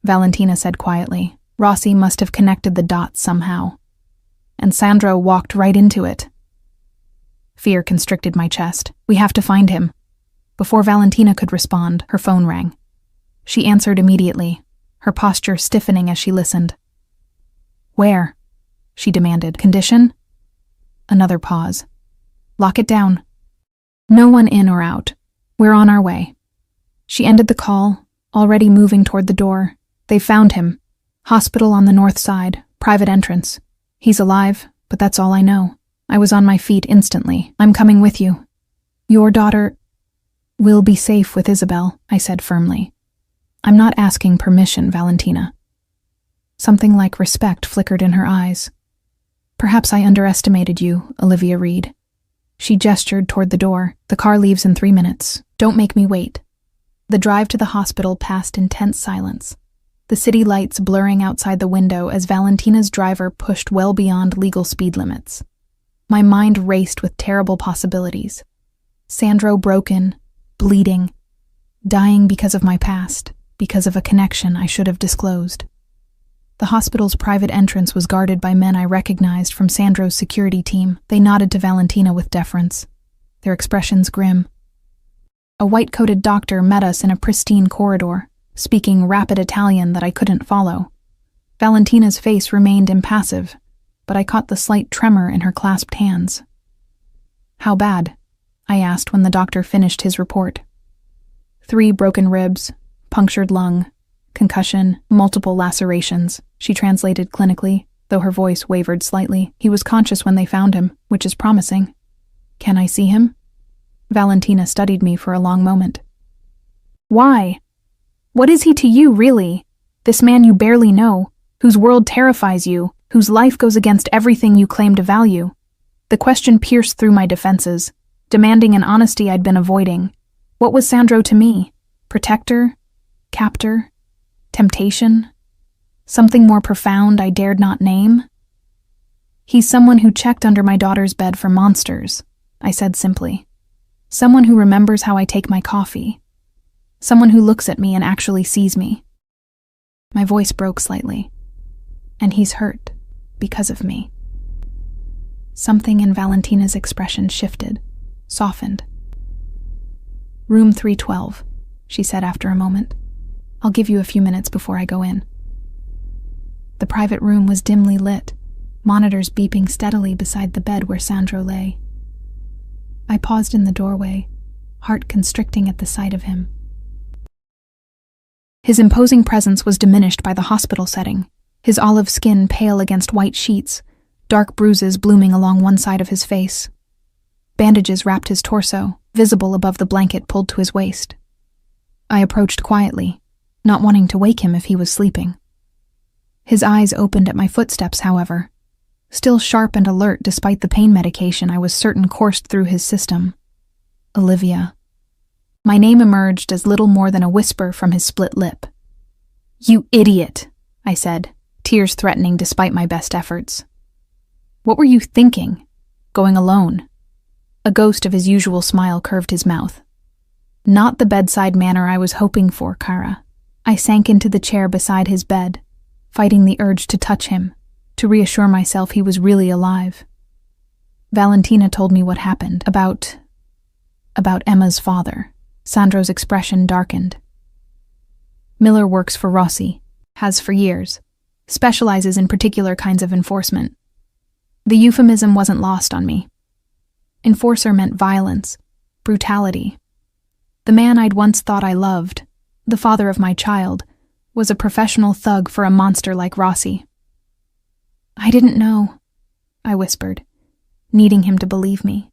Valentina said quietly. Rossi must have connected the dots somehow. And Sandro walked right into it. Fear constricted my chest. We have to find him. Before Valentina could respond, her phone rang. She answered immediately, her posture stiffening as she listened. Where? She demanded. Condition? Another pause. Lock it down. No one in or out. We're on our way. She ended the call, already moving toward the door. They found him. Hospital on the north side, private entrance. He's alive, but that's all I know. I was on my feet instantly. I'm coming with you. Your daughter will be safe with Isabel, I said firmly. I'm not asking permission, Valentina. Something like respect flickered in her eyes. Perhaps I underestimated you, Olivia Reed. She gestured toward the door. The car leaves in 3 minutes. Don't make me wait. The drive to the hospital passed in tense silence, the city lights blurring outside the window as Valentina's driver pushed well beyond legal speed limits. My mind raced with terrible possibilities. Sandro broken, bleeding, dying because of my past, because of a connection I should have disclosed. The hospital's private entrance was guarded by men I recognized from Sandro's security team. They nodded to Valentina with deference, their expressions grim. A white-coated doctor met us in a pristine corridor, speaking rapid Italian that I couldn't follow. Valentina's face remained impassive, but I caught the slight tremor in her clasped hands. How bad? I asked when the doctor finished his report. 3 broken ribs, punctured lung, concussion, multiple lacerations, she translated clinically, though her voice wavered slightly. He was conscious when they found him, which is promising. Can I see him? Valentina studied me for a long moment. Why? What is he to you, really? This man you barely know, whose world terrifies you, whose life goes against everything you claim to value. The question pierced through my defenses, demanding an honesty I'd been avoiding. What was Sandro to me? Protector? Captor? Temptation? Something more profound I dared not name? He's someone who checked under my daughter's bed for monsters, I said simply. Someone who remembers how I take my coffee. Someone who looks at me and actually sees me. My voice broke slightly. And he's hurt because of me. Something in Valentina's expression shifted, softened. Room 312, she said after a moment. I'll give you a few minutes before I go in. The private room was dimly lit, monitors beeping steadily beside the bed where Sandro lay. I paused in the doorway, heart constricting at the sight of him. His imposing presence was diminished by the hospital setting, his olive skin pale against white sheets, dark bruises blooming along one side of his face. Bandages wrapped his torso, visible above the blanket pulled to his waist. I approached quietly, not wanting to wake him if he was sleeping. His eyes opened at my footsteps, however, still sharp and alert despite the pain medication I was certain coursed through his system. Olivia. My name emerged as little more than a whisper from his split lip. You idiot, I said, tears threatening despite my best efforts. What were you thinking? Going alone? A ghost of his usual smile curved his mouth. Not the bedside manner I was hoping for, Kara. I sank into the chair beside his bed, fighting the urge to touch him, to reassure myself he was really alive. Valentina told me what happened, about Emma's father. Sandro's expression darkened. Miller works for Rossi, has for years, specializes in particular kinds of enforcement. The euphemism wasn't lost on me. Enforcer meant violence, brutality. The man I'd once thought I loved, the father of my child, was a professional thug for a monster like Rossi. I didn't know, I whispered, needing him to believe me.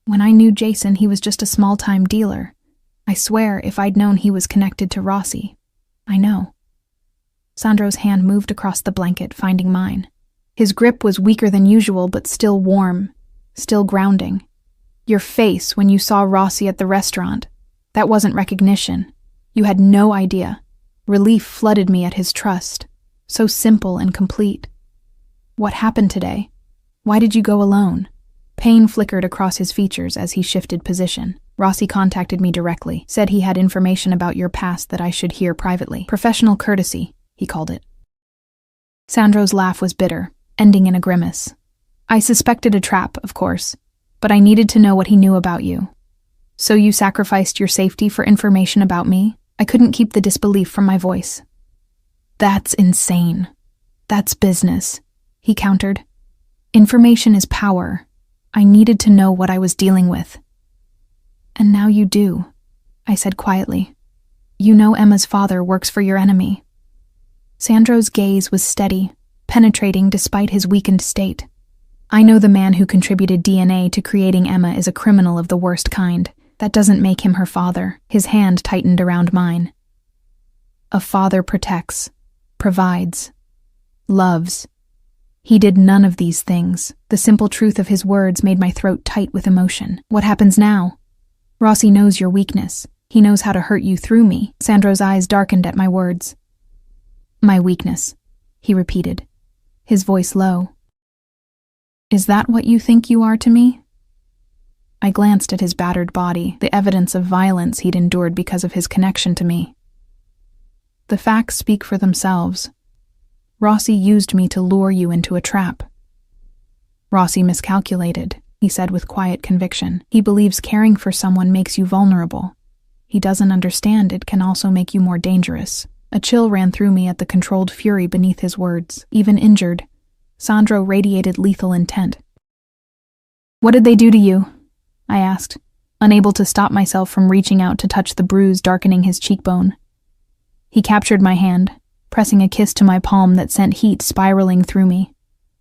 When I knew Jason, he was just a small-time dealer. I swear, if I'd known he was connected to Rossi. I know. Sandro's hand moved across the blanket, finding mine. His grip was weaker than usual, but still warm, still grounding. Your face when you saw Rossi at the restaurant. That wasn't recognition. You had no idea. Relief flooded me at his trust. So simple and complete. What happened today? Why did you go alone? Pain flickered across his features as he shifted position. Rossi contacted me directly, said he had information about your past that I should hear privately. Professional courtesy, he called it. Sandro's laugh was bitter, ending in a grimace. I suspected a trap, of course, but I needed to know what he knew about you. So you sacrificed your safety for information about me? I couldn't keep the disbelief from my voice. That's insane. That's business, he countered. Information is power. I needed to know what I was dealing with. And now you do, I said quietly. You know Emma's father works for your enemy. Sandro's gaze was steady, penetrating despite his weakened state. I know the man who contributed DNA to creating Emma is a criminal of the worst kind. That doesn't make him her father. His hand tightened around mine. A father protects, provides, loves. He did none of these things. The simple truth of his words made my throat tight with emotion. What happens now? Rossi knows your weakness. He knows how to hurt you through me. Sandro's eyes darkened at my words. My weakness, he repeated, his voice low. Is that what you think you are to me? I glanced at his battered body, the evidence of violence he'd endured because of his connection to me. The facts speak for themselves. Rossi used me to lure you into a trap. Rossi miscalculated, he said with quiet conviction. He believes caring for someone makes you vulnerable. He doesn't understand it can also make you more dangerous. A chill ran through me at the controlled fury beneath his words. Even injured, Sandro radiated lethal intent. What did they do to you? I asked, unable to stop myself from reaching out to touch the bruise darkening his cheekbone. He captured my hand, pressing a kiss to my palm that sent heat spiraling through me.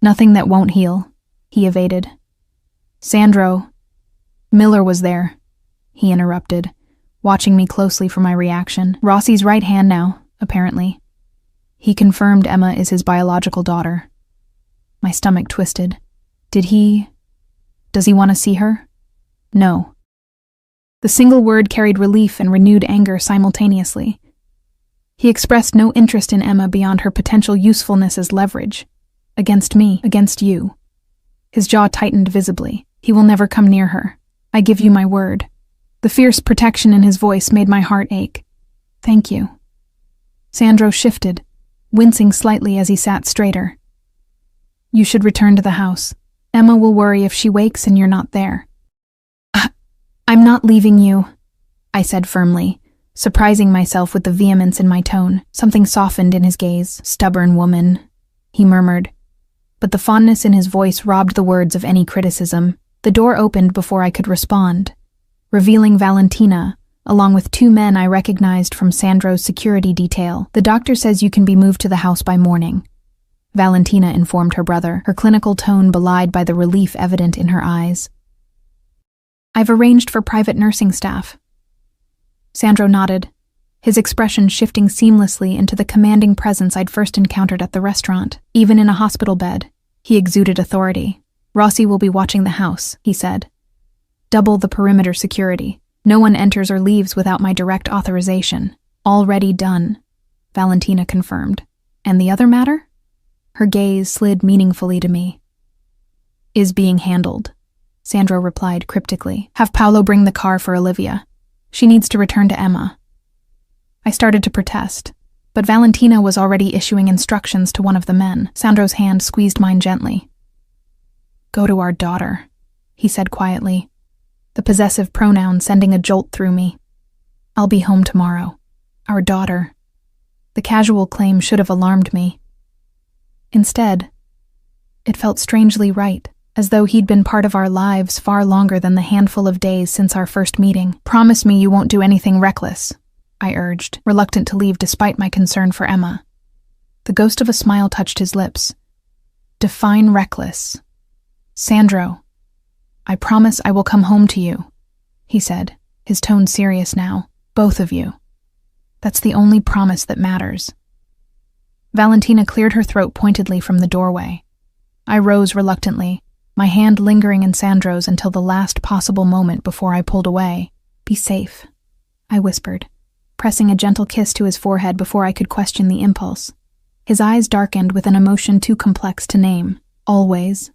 Nothing that won't heal, he evaded. Sandro. Miller was there, he interrupted, watching me closely for my reaction. Rossi's right hand now, apparently. He confirmed Emma is his biological daughter. My stomach twisted. Does he want to see her? No. The single word carried relief and renewed anger simultaneously. He expressed no interest in Emma beyond her potential usefulness as leverage. Against me, against you. His jaw tightened visibly. He will never come near her. I give you my word. The fierce protection in his voice made my heart ache. Thank you. Sandro shifted, wincing slightly as he sat straighter. You should return to the house. Emma will worry if she wakes and you're not there. I'm not leaving you, I said firmly, surprising myself with the vehemence in my tone. Something softened in his gaze. Stubborn woman, he murmured. But the fondness in his voice robbed the words of any criticism. The door opened before I could respond, revealing Valentina, along with two men I recognized from Sandro's security detail. The doctor says you can be moved to the house by morning, Valentina informed her brother, her clinical tone belied by the relief evident in her eyes. I've arranged for private nursing staff. Sandro nodded, his expression shifting seamlessly into the commanding presence I'd first encountered at the restaurant. Even in a hospital bed, he exuded authority. Rossi will be watching the house, he said. Double the perimeter security. No one enters or leaves without my direct authorization. Already done, Valentina confirmed. And the other matter? Her gaze slid meaningfully to me. Is being handled, Sandro replied cryptically. Have Paolo bring the car for Olivia. She needs to return to Emma. I started to protest, but Valentina was already issuing instructions to one of the men. Sandro's hand squeezed mine gently. Go to our daughter, he said quietly, the possessive pronoun sending a jolt through me. I'll be home tomorrow. Our daughter. The casual claim should have alarmed me. Instead, it felt strangely right, as though he'd been part of our lives far longer than the handful of days since our first meeting. Promise me you won't do anything reckless, I urged, reluctant to leave despite my concern for Emma. The ghost of a smile touched his lips. Define reckless. Sandro, I promise I will come home to you, he said, his tone serious now. Both of you. That's the only promise that matters. Valentina cleared her throat pointedly from the doorway. I rose reluctantly, my hand lingering in Sandro's until the last possible moment before I pulled away. Be safe, I whispered, pressing a gentle kiss to his forehead before I could question the impulse. His eyes darkened with an emotion too complex to name. Always.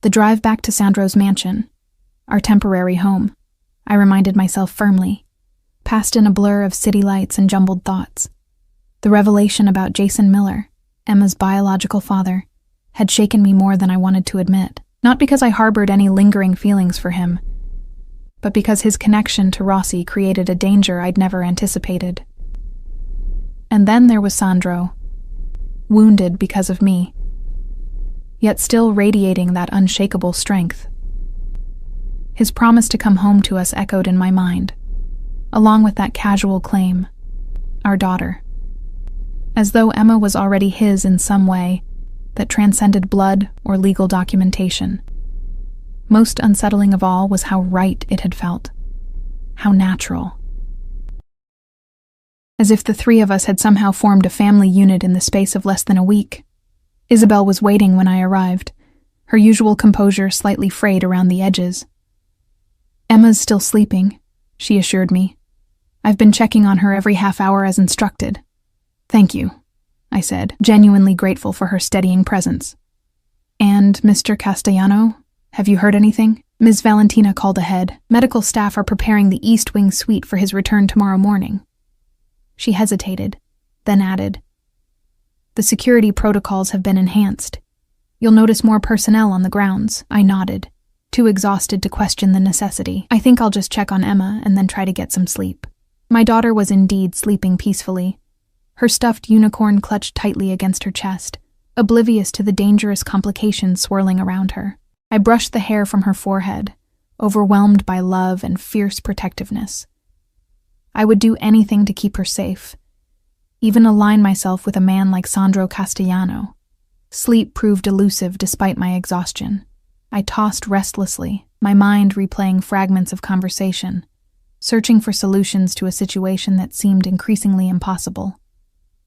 The drive back to Sandro's mansion, our temporary home, I reminded myself firmly, passed in a blur of city lights and jumbled thoughts. The revelation about Jason Miller, Emma's biological father, had shaken me more than I wanted to admit, not because I harbored any lingering feelings for him, but because his connection to Rossi created a danger I'd never anticipated. And then there was Sandro, wounded because of me, yet still radiating that unshakable strength. His promise to come home to us echoed in my mind, along with that casual claim, our daughter. As though Emma was already his in some way that transcended blood or legal documentation. Most unsettling of all was how right it had felt. How natural. As if the three of us had somehow formed a family unit in the space of less than a week. Isabel was waiting when I arrived, her usual composure slightly frayed around the edges. Emma's still sleeping, she assured me. I've been checking on her every half hour as instructed. Thank you, I said, genuinely grateful for her steadying presence. And Mr. Castellano, have you heard anything? Ms. Valentina called ahead. Medical staff are preparing the East Wing suite for his return tomorrow morning. She hesitated, then added, the security protocols have been enhanced. You'll notice more personnel on the grounds. I nodded, too exhausted to question the necessity. I think I'll just check on Emma and then try to get some sleep. My daughter was indeed sleeping peacefully, her stuffed unicorn clutched tightly against her chest, oblivious to the dangerous complications swirling around her. I brushed the hair from her forehead, overwhelmed by love and fierce protectiveness. I would do anything to keep her safe, even align myself with a man like Sandro Castellano. Sleep proved elusive despite my exhaustion. I tossed restlessly, my mind replaying fragments of conversation, searching for solutions to a situation that seemed increasingly impossible.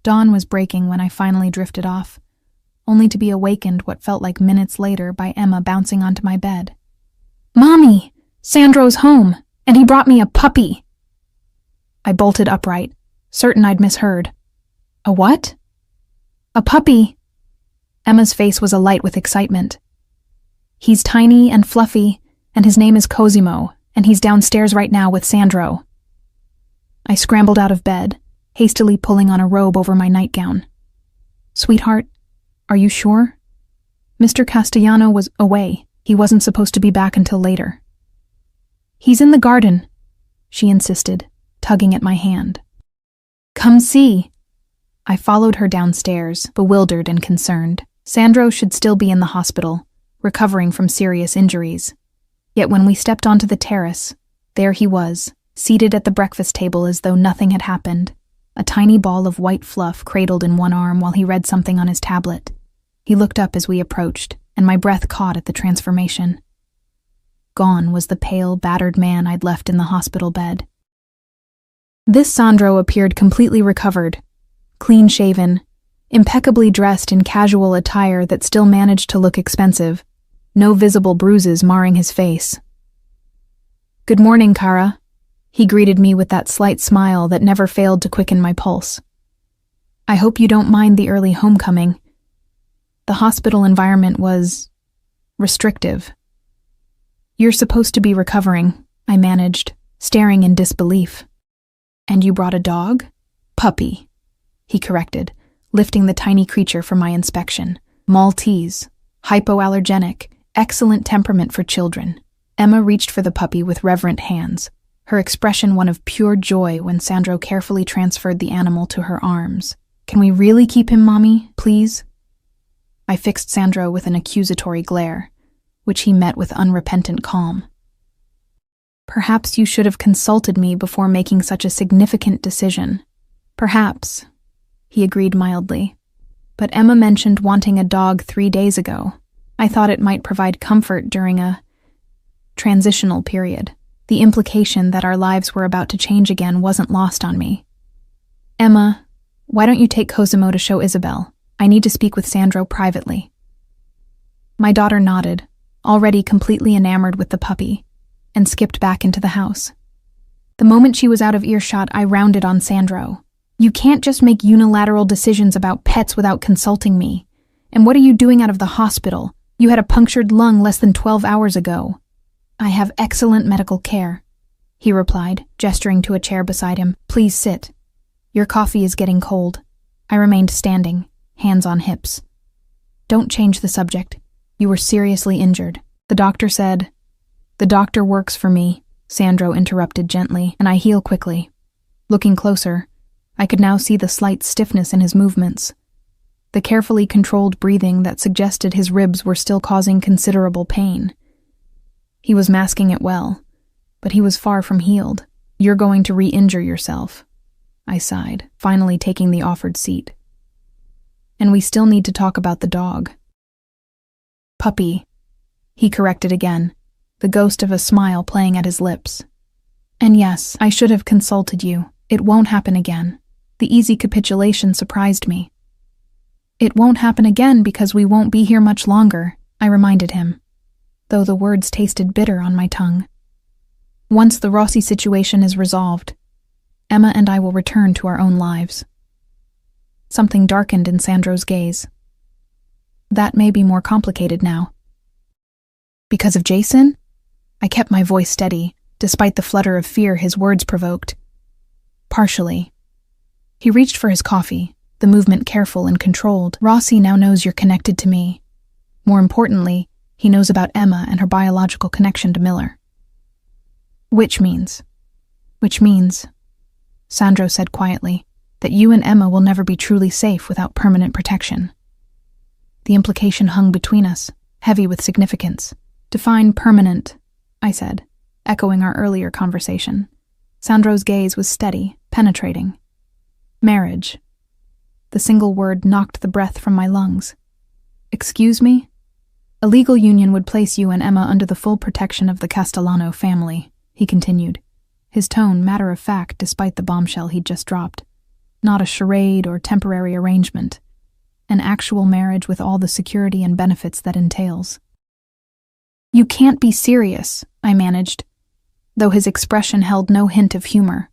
Dawn was breaking when I finally drifted off, only to be awakened what felt like minutes later by Emma bouncing onto my bed. Mommy! Sandro's home, and he brought me a puppy! I bolted upright, certain I'd misheard. A what? A puppy! Emma's face was alight with excitement. He's tiny and fluffy, and his name is Cosimo, and he's downstairs right now with Sandro. I scrambled out of bed, hastily pulling on a robe over my nightgown. Sweetheart, are you sure? Mr. Castellano was away. He wasn't supposed to be back until later. He's in the garden, she insisted, tugging at my hand. Come see. I followed her downstairs, bewildered and concerned. Sandro should still be in the hospital, recovering from serious injuries. Yet when we stepped onto the terrace, there he was, seated at the breakfast table as though nothing had happened, a tiny ball of white fluff cradled in one arm while he read something on his tablet. He looked up as we approached, and my breath caught at the transformation. Gone was the pale, battered man I'd left in the hospital bed. This Sandro appeared completely recovered, clean-shaven, impeccably dressed in casual attire that still managed to look expensive, no visible bruises marring his face. Good morning, Cara. He greeted me with that slight smile that never failed to quicken my pulse. I hope you don't mind the early homecoming. The hospital environment was restrictive. "You're supposed to be recovering," I managed, staring in disbelief. "And you brought a dog?" "Puppy," he corrected, lifting the tiny creature for my inspection. "Maltese, hypoallergenic, excellent temperament for children." Emma reached for the puppy with reverent hands, her expression one of pure joy when Sandro carefully transferred the animal to her arms. "Can we really keep him, Mommy, please?" I fixed Sandro with an accusatory glare, which he met with unrepentant calm. "Perhaps you should have consulted me before making such a significant decision." "Perhaps," he agreed mildly. "But Emma mentioned wanting a dog 3 days ago. I thought it might provide comfort during a transitional period. The implication that our lives were about to change again wasn't lost on me." "Emma, why don't you take Cosimo to show Isabel? I need to speak with Sandro privately." My daughter nodded, already completely enamored with the puppy, and skipped back into the house. The moment she was out of earshot, I rounded on Sandro. "You can't just make unilateral decisions about pets without consulting me. And what are you doing out of the hospital? You had a punctured lung less than 12 hours ago." "I have excellent medical care," he replied, gesturing to a chair beside him. "Please sit. Your coffee is getting cold." I remained standing, hands on hips. "Don't change the subject. You were seriously injured." "The doctor said—" "The doctor works for me," Sandro interrupted gently, "and I heal quickly." Looking closer, I could now see the slight stiffness in his movements, the carefully controlled breathing that suggested his ribs were still causing considerable pain. He was masking it well, but he was far from healed. "You're going to re-injure yourself," I sighed, finally taking the offered seat. "And we still need to talk about the dog." "Puppy," he corrected again, the ghost of a smile playing at his lips. "And yes, I should have consulted you. It won't happen again." The easy capitulation surprised me. "It won't happen again because we won't be here much longer," I reminded him, though the words tasted bitter on my tongue. "Once the Rossi situation is resolved, Emma and I will return to our own lives." Something darkened in Sandro's gaze. "That may be more complicated now." "Because of Jason?" I kept my voice steady, despite the flutter of fear his words provoked. "Partially." He reached for his coffee, the movement careful and controlled. "Rossi now knows you're connected to me. More importantly, he knows about Emma and her biological connection to Miller." Which means, Sandro said quietly, "that you and Emma will never be truly safe without permanent protection." The implication hung between us, heavy with significance. "Define permanent," I said, echoing our earlier conversation. Sandro's gaze was steady, penetrating. "Marriage." The single word knocked the breath from my lungs. "Excuse me?" "A legal union would place you and Emma under the full protection of the Castellano family," he continued, his tone matter-of-fact despite the bombshell he'd just dropped. "Not a charade or temporary arrangement. An actual marriage with all the security and benefits that entails." "You can't be serious," I managed, though his expression held no hint of humor.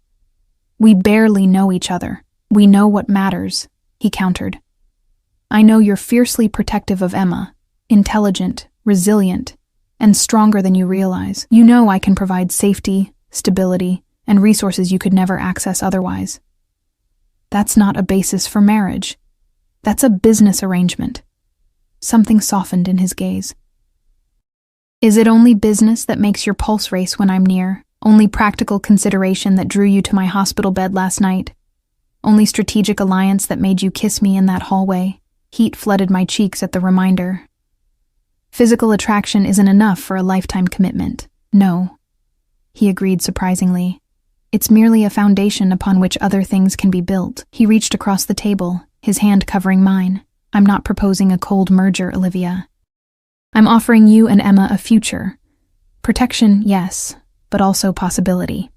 "We barely know each other. We know what matters," he countered. "I know you're fiercely protective of Emma, intelligent, resilient, and stronger than you realize. You know I can provide safety, stability, and resources you could never access otherwise. That's not a basis for marriage. That's a business arrangement." Something softened in his gaze. "Is it only business that makes your pulse race when I'm near? Only practical consideration that drew you to my hospital bed last night? Only strategic alliance that made you kiss me in that hallway?" Heat flooded my cheeks at the reminder. "Physical attraction isn't enough for a lifetime commitment." "No," he agreed surprisingly. "It's merely a foundation upon which other things can be built." He reached across the table, his hand covering mine. "I'm not proposing a cold merger, Olivia. I'm offering you and Emma a future. Protection, yes, but also possibility."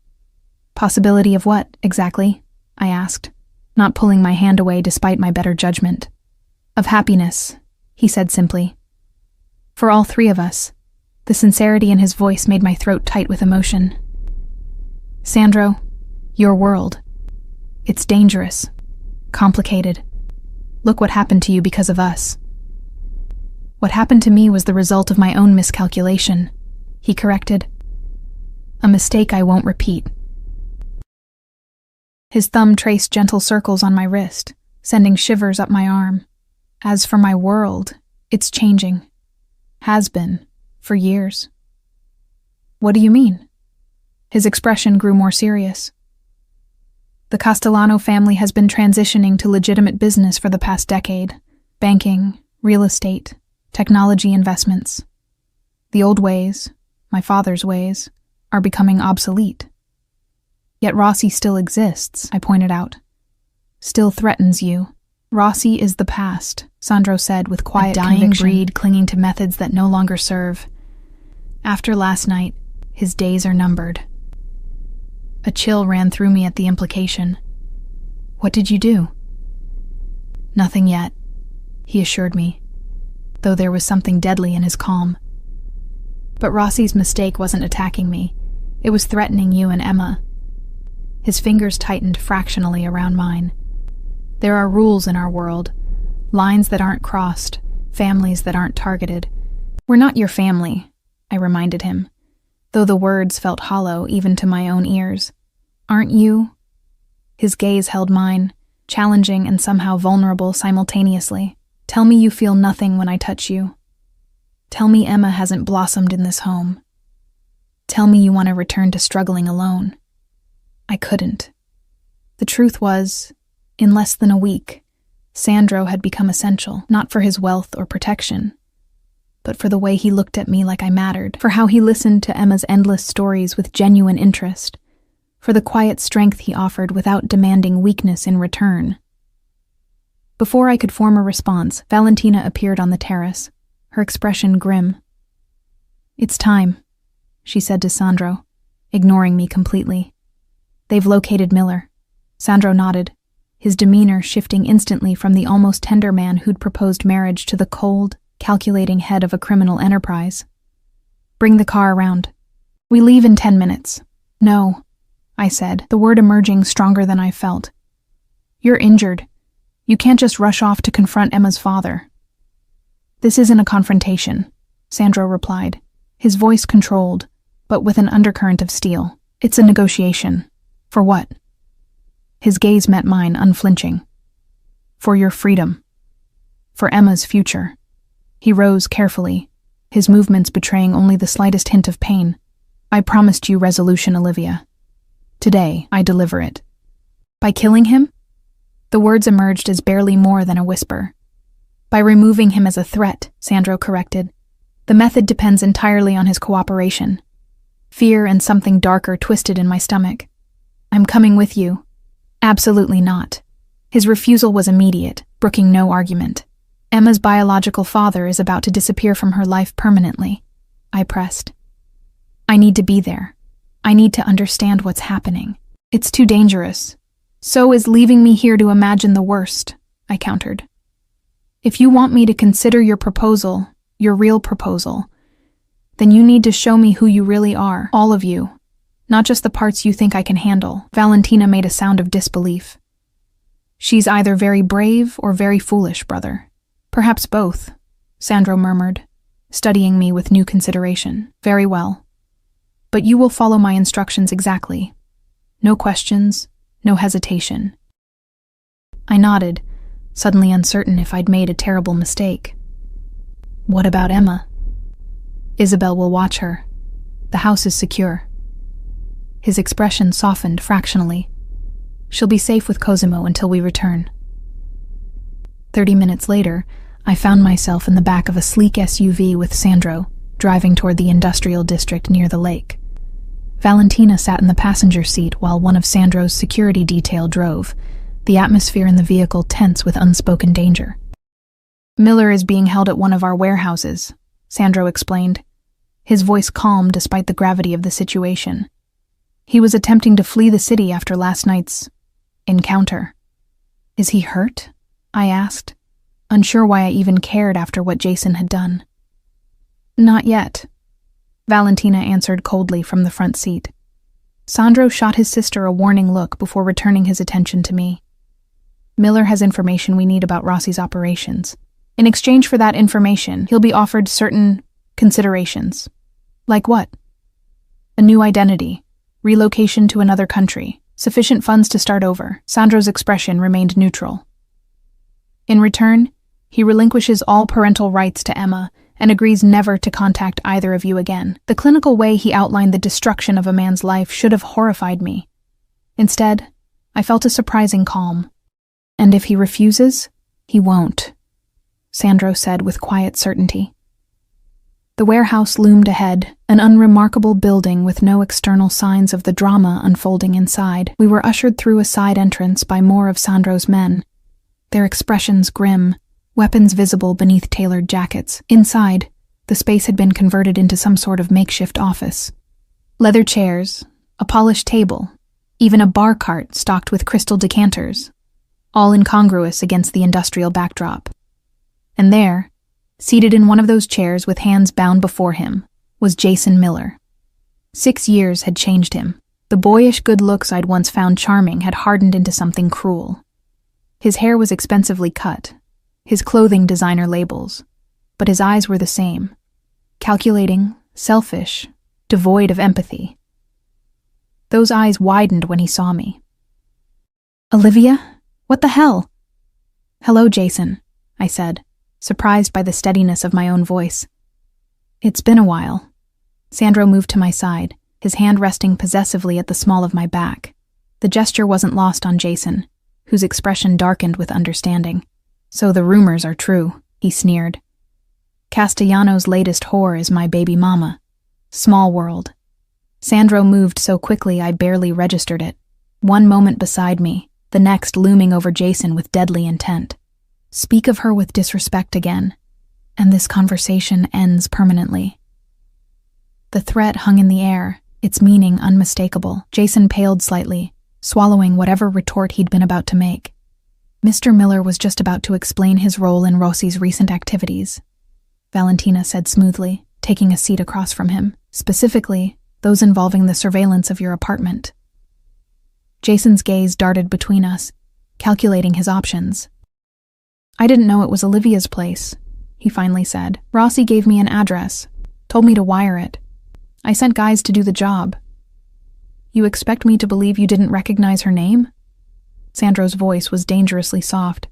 "Possibility of what, exactly?" I asked, not pulling my hand away despite my better judgment. "Of happiness," he said simply. "For all three of us." The sincerity in his voice made my throat tight with emotion. "Sandro, your world. It's dangerous, complicated. Look what happened to you because of us." What happened to me was the result of my own miscalculation, he corrected. A mistake I won't repeat. His thumb traced gentle circles on my wrist, sending shivers up my arm. As for my world, it's changing. Has been, for years. What do you mean? His expression grew more serious. The Castellano family has been transitioning to legitimate business for the past decade. Banking, real estate, technology investments. The old ways, my father's ways, are becoming obsolete. Yet Rossi still exists, I pointed out. Still threatens you. Rossi is the past, Sandro said with quiet conviction. A dying breed clinging to methods that no longer serve. After last night, his days are numbered. A chill ran through me at the implication. What did you do? Nothing yet, he assured me, though there was something deadly in his calm. But Rossi's mistake wasn't attacking me. It was threatening you and Emma. His fingers tightened fractionally around mine. There are rules in our world, lines that aren't crossed, families that aren't targeted. We're not your family, I reminded him, though the words felt hollow even to my own ears. Aren't you? His gaze held mine, challenging and somehow vulnerable simultaneously. Tell me you feel nothing when I touch you. Tell me Emma hasn't blossomed in this home. Tell me you want to return to struggling alone. I couldn't. The truth was, in less than a week, Sandro had become essential, not for his wealth or protection, but for the way he looked at me like I mattered, for how he listened to Emma's endless stories with genuine interest, for the quiet strength he offered without demanding weakness in return. Before I could form a response, Valentina appeared on the terrace, her expression grim. It's time, she said to Sandro, ignoring me completely. They've located Miller. Sandro nodded, his demeanor shifting instantly from the almost tender man who'd proposed marriage to the cold, calculating head of a criminal enterprise. Bring the car around. We leave in 10 minutes. No, I said, the word emerging stronger than I felt. You're injured. You can't just rush off to confront Emma's father. This isn't a confrontation, Sandro replied, his voice controlled, but with an undercurrent of steel. It's a negotiation. For what? His gaze met mine, unflinching. For your freedom. For Emma's future. He rose carefully, his movements betraying only the slightest hint of pain. I promised you resolution, Olivia. Today, I deliver it. By killing him? The words emerged as barely more than a whisper. By removing him as a threat, Sandro corrected. The method depends entirely on his cooperation. Fear and something darker twisted in my stomach. I'm coming with you. Absolutely not. His refusal was immediate, brooking no argument. Emma's biological father is about to disappear from her life permanently, I pressed. I need to be there. I need to understand what's happening. It's too dangerous. So is leaving me here to imagine the worst, I countered. If you want me to consider your proposal, your real proposal, then you need to show me who you really are, all of you, not just the parts you think I can handle. Valentina made a sound of disbelief. She's either very brave or very foolish, brother. Perhaps both, Sandro murmured, studying me with new consideration. Very well. But you will follow my instructions exactly. No questions, no hesitation. I nodded, suddenly uncertain if I'd made a terrible mistake. What about Emma? Isabel will watch her. The house is secure. His expression softened fractionally. She'll be safe with Cosimo until we return. 30 minutes later, I found myself in the back of a sleek SUV with Sandro, driving toward the industrial district near the lake. Valentina sat in the passenger seat while one of Sandro's security detail drove, the atmosphere in the vehicle tense with unspoken danger. Miller is being held at one of our warehouses, Sandro explained, his voice calm despite the gravity of the situation. He was attempting to flee the city after last night's encounter. Is he hurt? I asked, unsure why I even cared after what Jason had done. Not yet, Valentina answered coldly from the front seat. Sandro shot his sister a warning look before returning his attention to me. Miller has information we need about Rossi's operations. In exchange for that information, he'll be offered certain considerations. Like what? A new identity, relocation to another country, sufficient funds to start over. Sandro's expression remained neutral. In return, he relinquishes all parental rights to Emma and agrees never to contact either of you again. The clinical way he outlined the destruction of a man's life should have horrified me. Instead, I felt a surprising calm. And if he refuses, he won't, Sandro said with quiet certainty. The warehouse loomed ahead, an unremarkable building with no external signs of the drama unfolding inside. We were ushered through a side entrance by more of Sandro's men, their expressions grim, weapons visible beneath tailored jackets. Inside, the space had been converted into some sort of makeshift office. Leather chairs, a polished table, even a bar cart stocked with crystal decanters, all incongruous against the industrial backdrop. And there, seated in one of those chairs with hands bound before him, was Jason Miller. 6 years had changed him. The boyish good looks I'd once found charming had hardened into something cruel. His hair was expensively cut, his clothing designer labels, but his eyes were the same, calculating, selfish, devoid of empathy. Those eyes widened when he saw me. "Olivia? What the hell?" "Hello, Jason," I said, surprised by the steadiness of my own voice. "It's been a while." Sandro moved to my side, his hand resting possessively at the small of my back. The gesture wasn't lost on Jason, whose expression darkened with understanding. "So the rumors are true," he sneered. "Castellano's latest whore is my baby mama. Small world." Sandro moved so quickly I barely registered it. One moment beside me, the next looming over Jason with deadly intent. Speak of her with disrespect again, and this conversation ends permanently. The threat hung in the air, its meaning unmistakable. Jason paled slightly, swallowing whatever retort he'd been about to make. Mr. Miller was just about to explain his role in Rossi's recent activities, Valentina said smoothly, taking a seat across from him, specifically those involving the surveillance of your apartment. Jason's gaze darted between us, calculating his options. "I didn't know it was Olivia's place," he finally said. "Rossi gave me an address, told me to wire it. I sent guys to do the job. You expect me to believe you didn't recognize her name?" Sandro's voice was dangerously soft.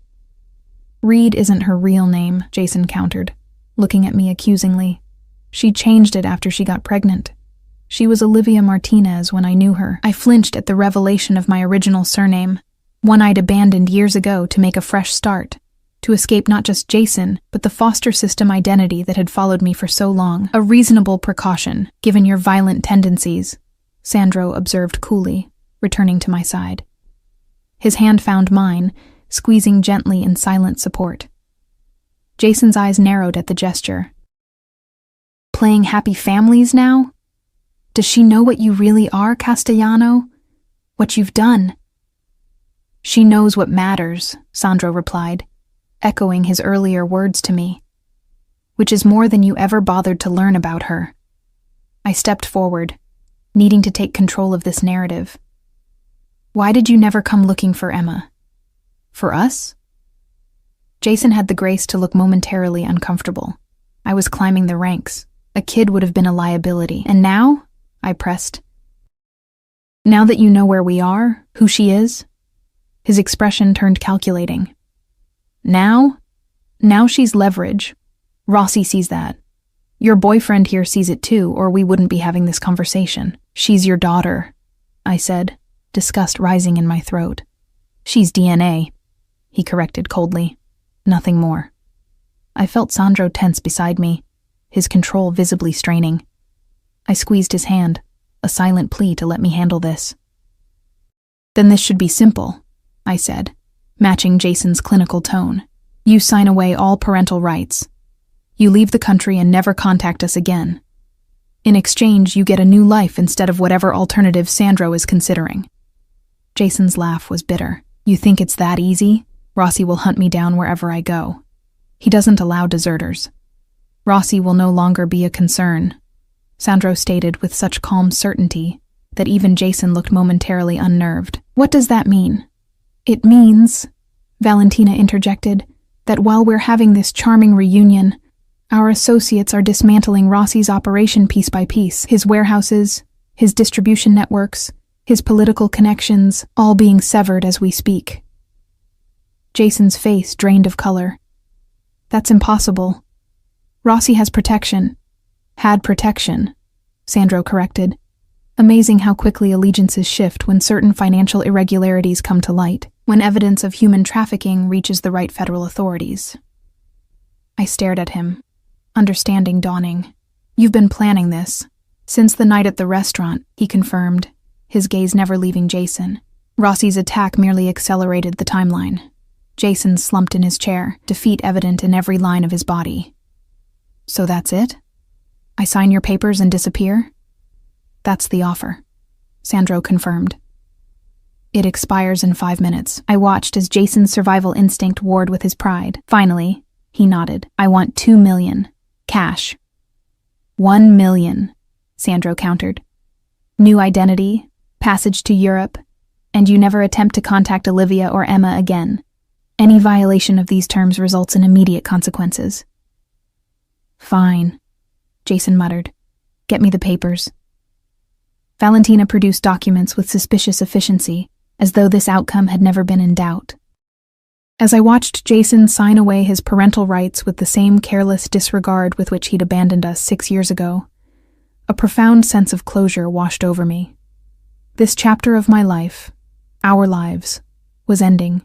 "Reed isn't her real name," Jason countered, looking at me accusingly. "She changed it after she got pregnant. She was Olivia Martinez when I knew her." I flinched at the revelation of my original surname, one I'd abandoned years ago to make a fresh start, to escape not just Jason, but the foster system identity that had followed me for so long. "A reasonable precaution, given your violent tendencies," Sandro observed coolly, returning to my side. His hand found mine, squeezing gently in silent support. Jason's eyes narrowed at the gesture. "Playing happy families now? Does she know what you really are, Castellano? What you've done?" "She knows what matters," Sandro replied, echoing his earlier words to me. "Which is more than you ever bothered to learn about her." I stepped forward, needing to take control of this narrative. "Why did you never come looking for Emma? For us?" Jason had the grace to look momentarily uncomfortable. I was climbing the ranks. A kid would have been a liability. "And now?" I pressed. "Now that you know where we are, who she is?" His expression turned calculating. "Now? Now she's leverage. Rossi sees that. Your boyfriend here sees it too, or we wouldn't be having this conversation. She's your daughter," I said, disgust rising in my throat. "She's DNA," he corrected coldly. "Nothing more." I felt Sandro tense beside me, his control visibly straining. I squeezed his hand, a silent plea to let me handle this. "Then this should be simple," I said, matching Jason's clinical tone. "You sign away all parental rights. You leave the country and never contact us again. In exchange, you get a new life instead of whatever alternative Sandro is considering." Jason's laugh was bitter. "You think it's that easy? Rossi will hunt me down wherever I go. He doesn't allow deserters. Rossi will no longer be a concern," Sandro stated with such calm certainty that even Jason looked momentarily unnerved. "What does that mean?" "It means," Valentina interjected, that while we're having this charming reunion, our associates are dismantling Rossi's operation piece by piece, his warehouses, his distribution networks, his political connections, all being severed as we speak. Jason's face drained of color. That's impossible. Rossi has protection. Had protection, Sandro corrected. Amazing how quickly allegiances shift when certain financial irregularities come to light, when evidence of human trafficking reaches the right federal authorities. I stared at him, understanding dawning. You've been planning this. Since the night at the restaurant, he confirmed, his gaze never leaving Jason. Rossi's attack merely accelerated the timeline. Jason slumped in his chair, defeat evident in every line of his body. So that's it? I sign your papers and disappear? That's the offer, Sandro confirmed. It expires in 5 minutes. I watched as Jason's survival instinct warred with his pride. Finally, he nodded. I want 2 million. Cash. 1 million, Sandro countered. New identity, passage to Europe, and you never attempt to contact Olivia or Emma again. Any violation of these terms results in immediate consequences. Fine, Jason muttered. Get me the papers. Valentina produced documents with suspicious efficiency, as though this outcome had never been in doubt. As I watched Jason sign away his parental rights with the same careless disregard with which he'd abandoned us 6 years ago, a profound sense of closure washed over me. This chapter of my life, our lives, was ending.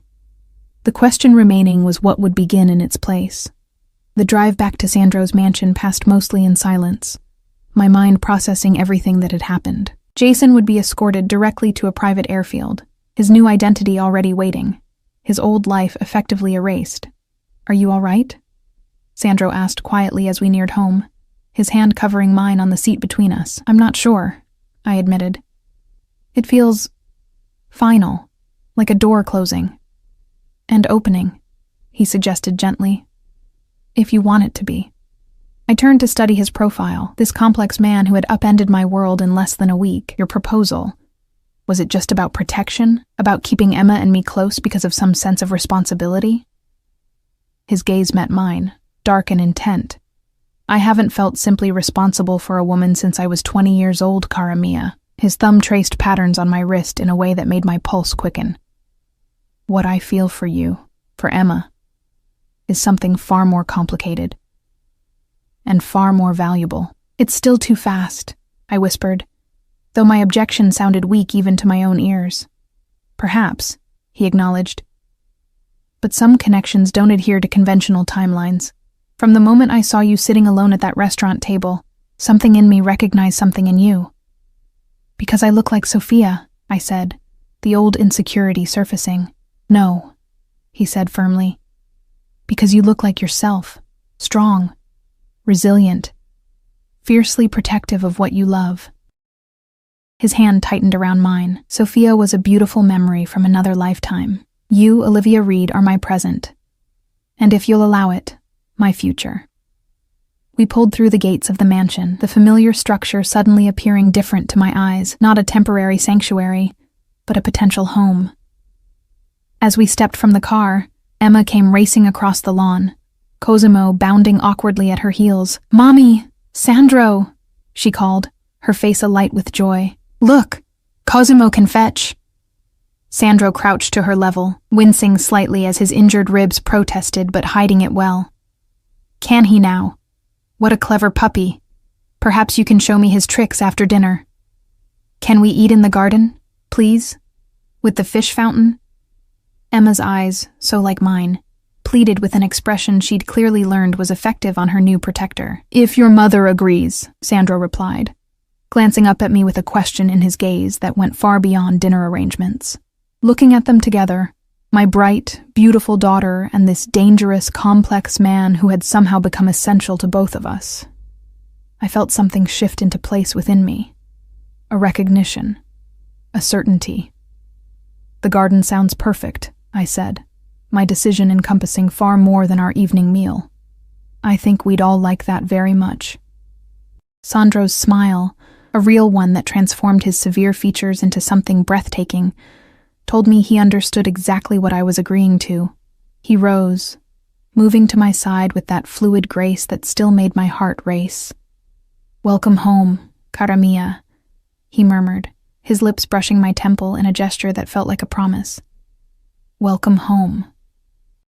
The question remaining was what would begin in its place. The drive back to Sandro's mansion passed mostly in silence, my mind processing everything that had happened. Jason would be escorted directly to a private airfield, his new identity already waiting, his old life effectively erased. Are you all right? Sandro asked quietly as we neared home, his hand covering mine on the seat between us. I'm not sure, I admitted. It feels final, like a door closing. And opening, he suggested gently. If you want it to be. I turned to study his profile, this complex man who had upended my world in less than a week. Your proposal. Was it just about protection? About keeping Emma and me close because of some sense of responsibility? His gaze met mine, dark and intent. I haven't felt simply responsible for a woman since I was 20 years old, cara mia. His thumb traced patterns on my wrist in a way that made my pulse quicken. What I feel for you, for Emma, is something far more complicated. And far more valuable. It's still too fast, I whispered, though my objection sounded weak even to my own ears. Perhaps, he acknowledged. But some connections don't adhere to conventional timelines. From the moment I saw you sitting alone at that restaurant table, something in me recognized something in you. Because I look like Sophia, I said, the old insecurity surfacing. No, he said firmly. Because you look like yourself, strong, resilient, fiercely protective of what you love. His hand tightened around mine. Sophia was a beautiful memory from another lifetime. You, Olivia Reed, are my present. And if you'll allow it, my future. We pulled through the gates of the mansion, the familiar structure suddenly appearing different to my eyes, not a temporary sanctuary, but a potential home. As we stepped from the car, Emma came racing across the lawn, Cosimo bounding awkwardly at her heels. Mommy! Sandro! She called, her face alight with joy. Look! Cosimo can fetch! Sandro crouched to her level, wincing slightly as his injured ribs protested but hiding it well. Can he now? What a clever puppy. Perhaps you can show me his tricks after dinner. Can we eat in the garden, please? With the fish fountain? Emma's eyes, so like mine, pleaded with an expression she'd clearly learned was effective on her new protector. If your mother agrees, Sandro replied, glancing up at me with a question in his gaze that went far beyond dinner arrangements. Looking at them together, my bright, beautiful daughter and this dangerous, complex man who had somehow become essential to both of us, I felt something shift into place within me. A recognition. A certainty. The garden sounds perfect, I said, my decision encompassing far more than our evening meal. I think we'd all like that very much. Sandro's smile, a real one that transformed his severe features into something breathtaking, told me he understood exactly what I was agreeing to. He rose, moving to my side with that fluid grace that still made my heart race. "Welcome home, cara mia," he murmured, his lips brushing my temple in a gesture that felt like a promise. "Welcome home."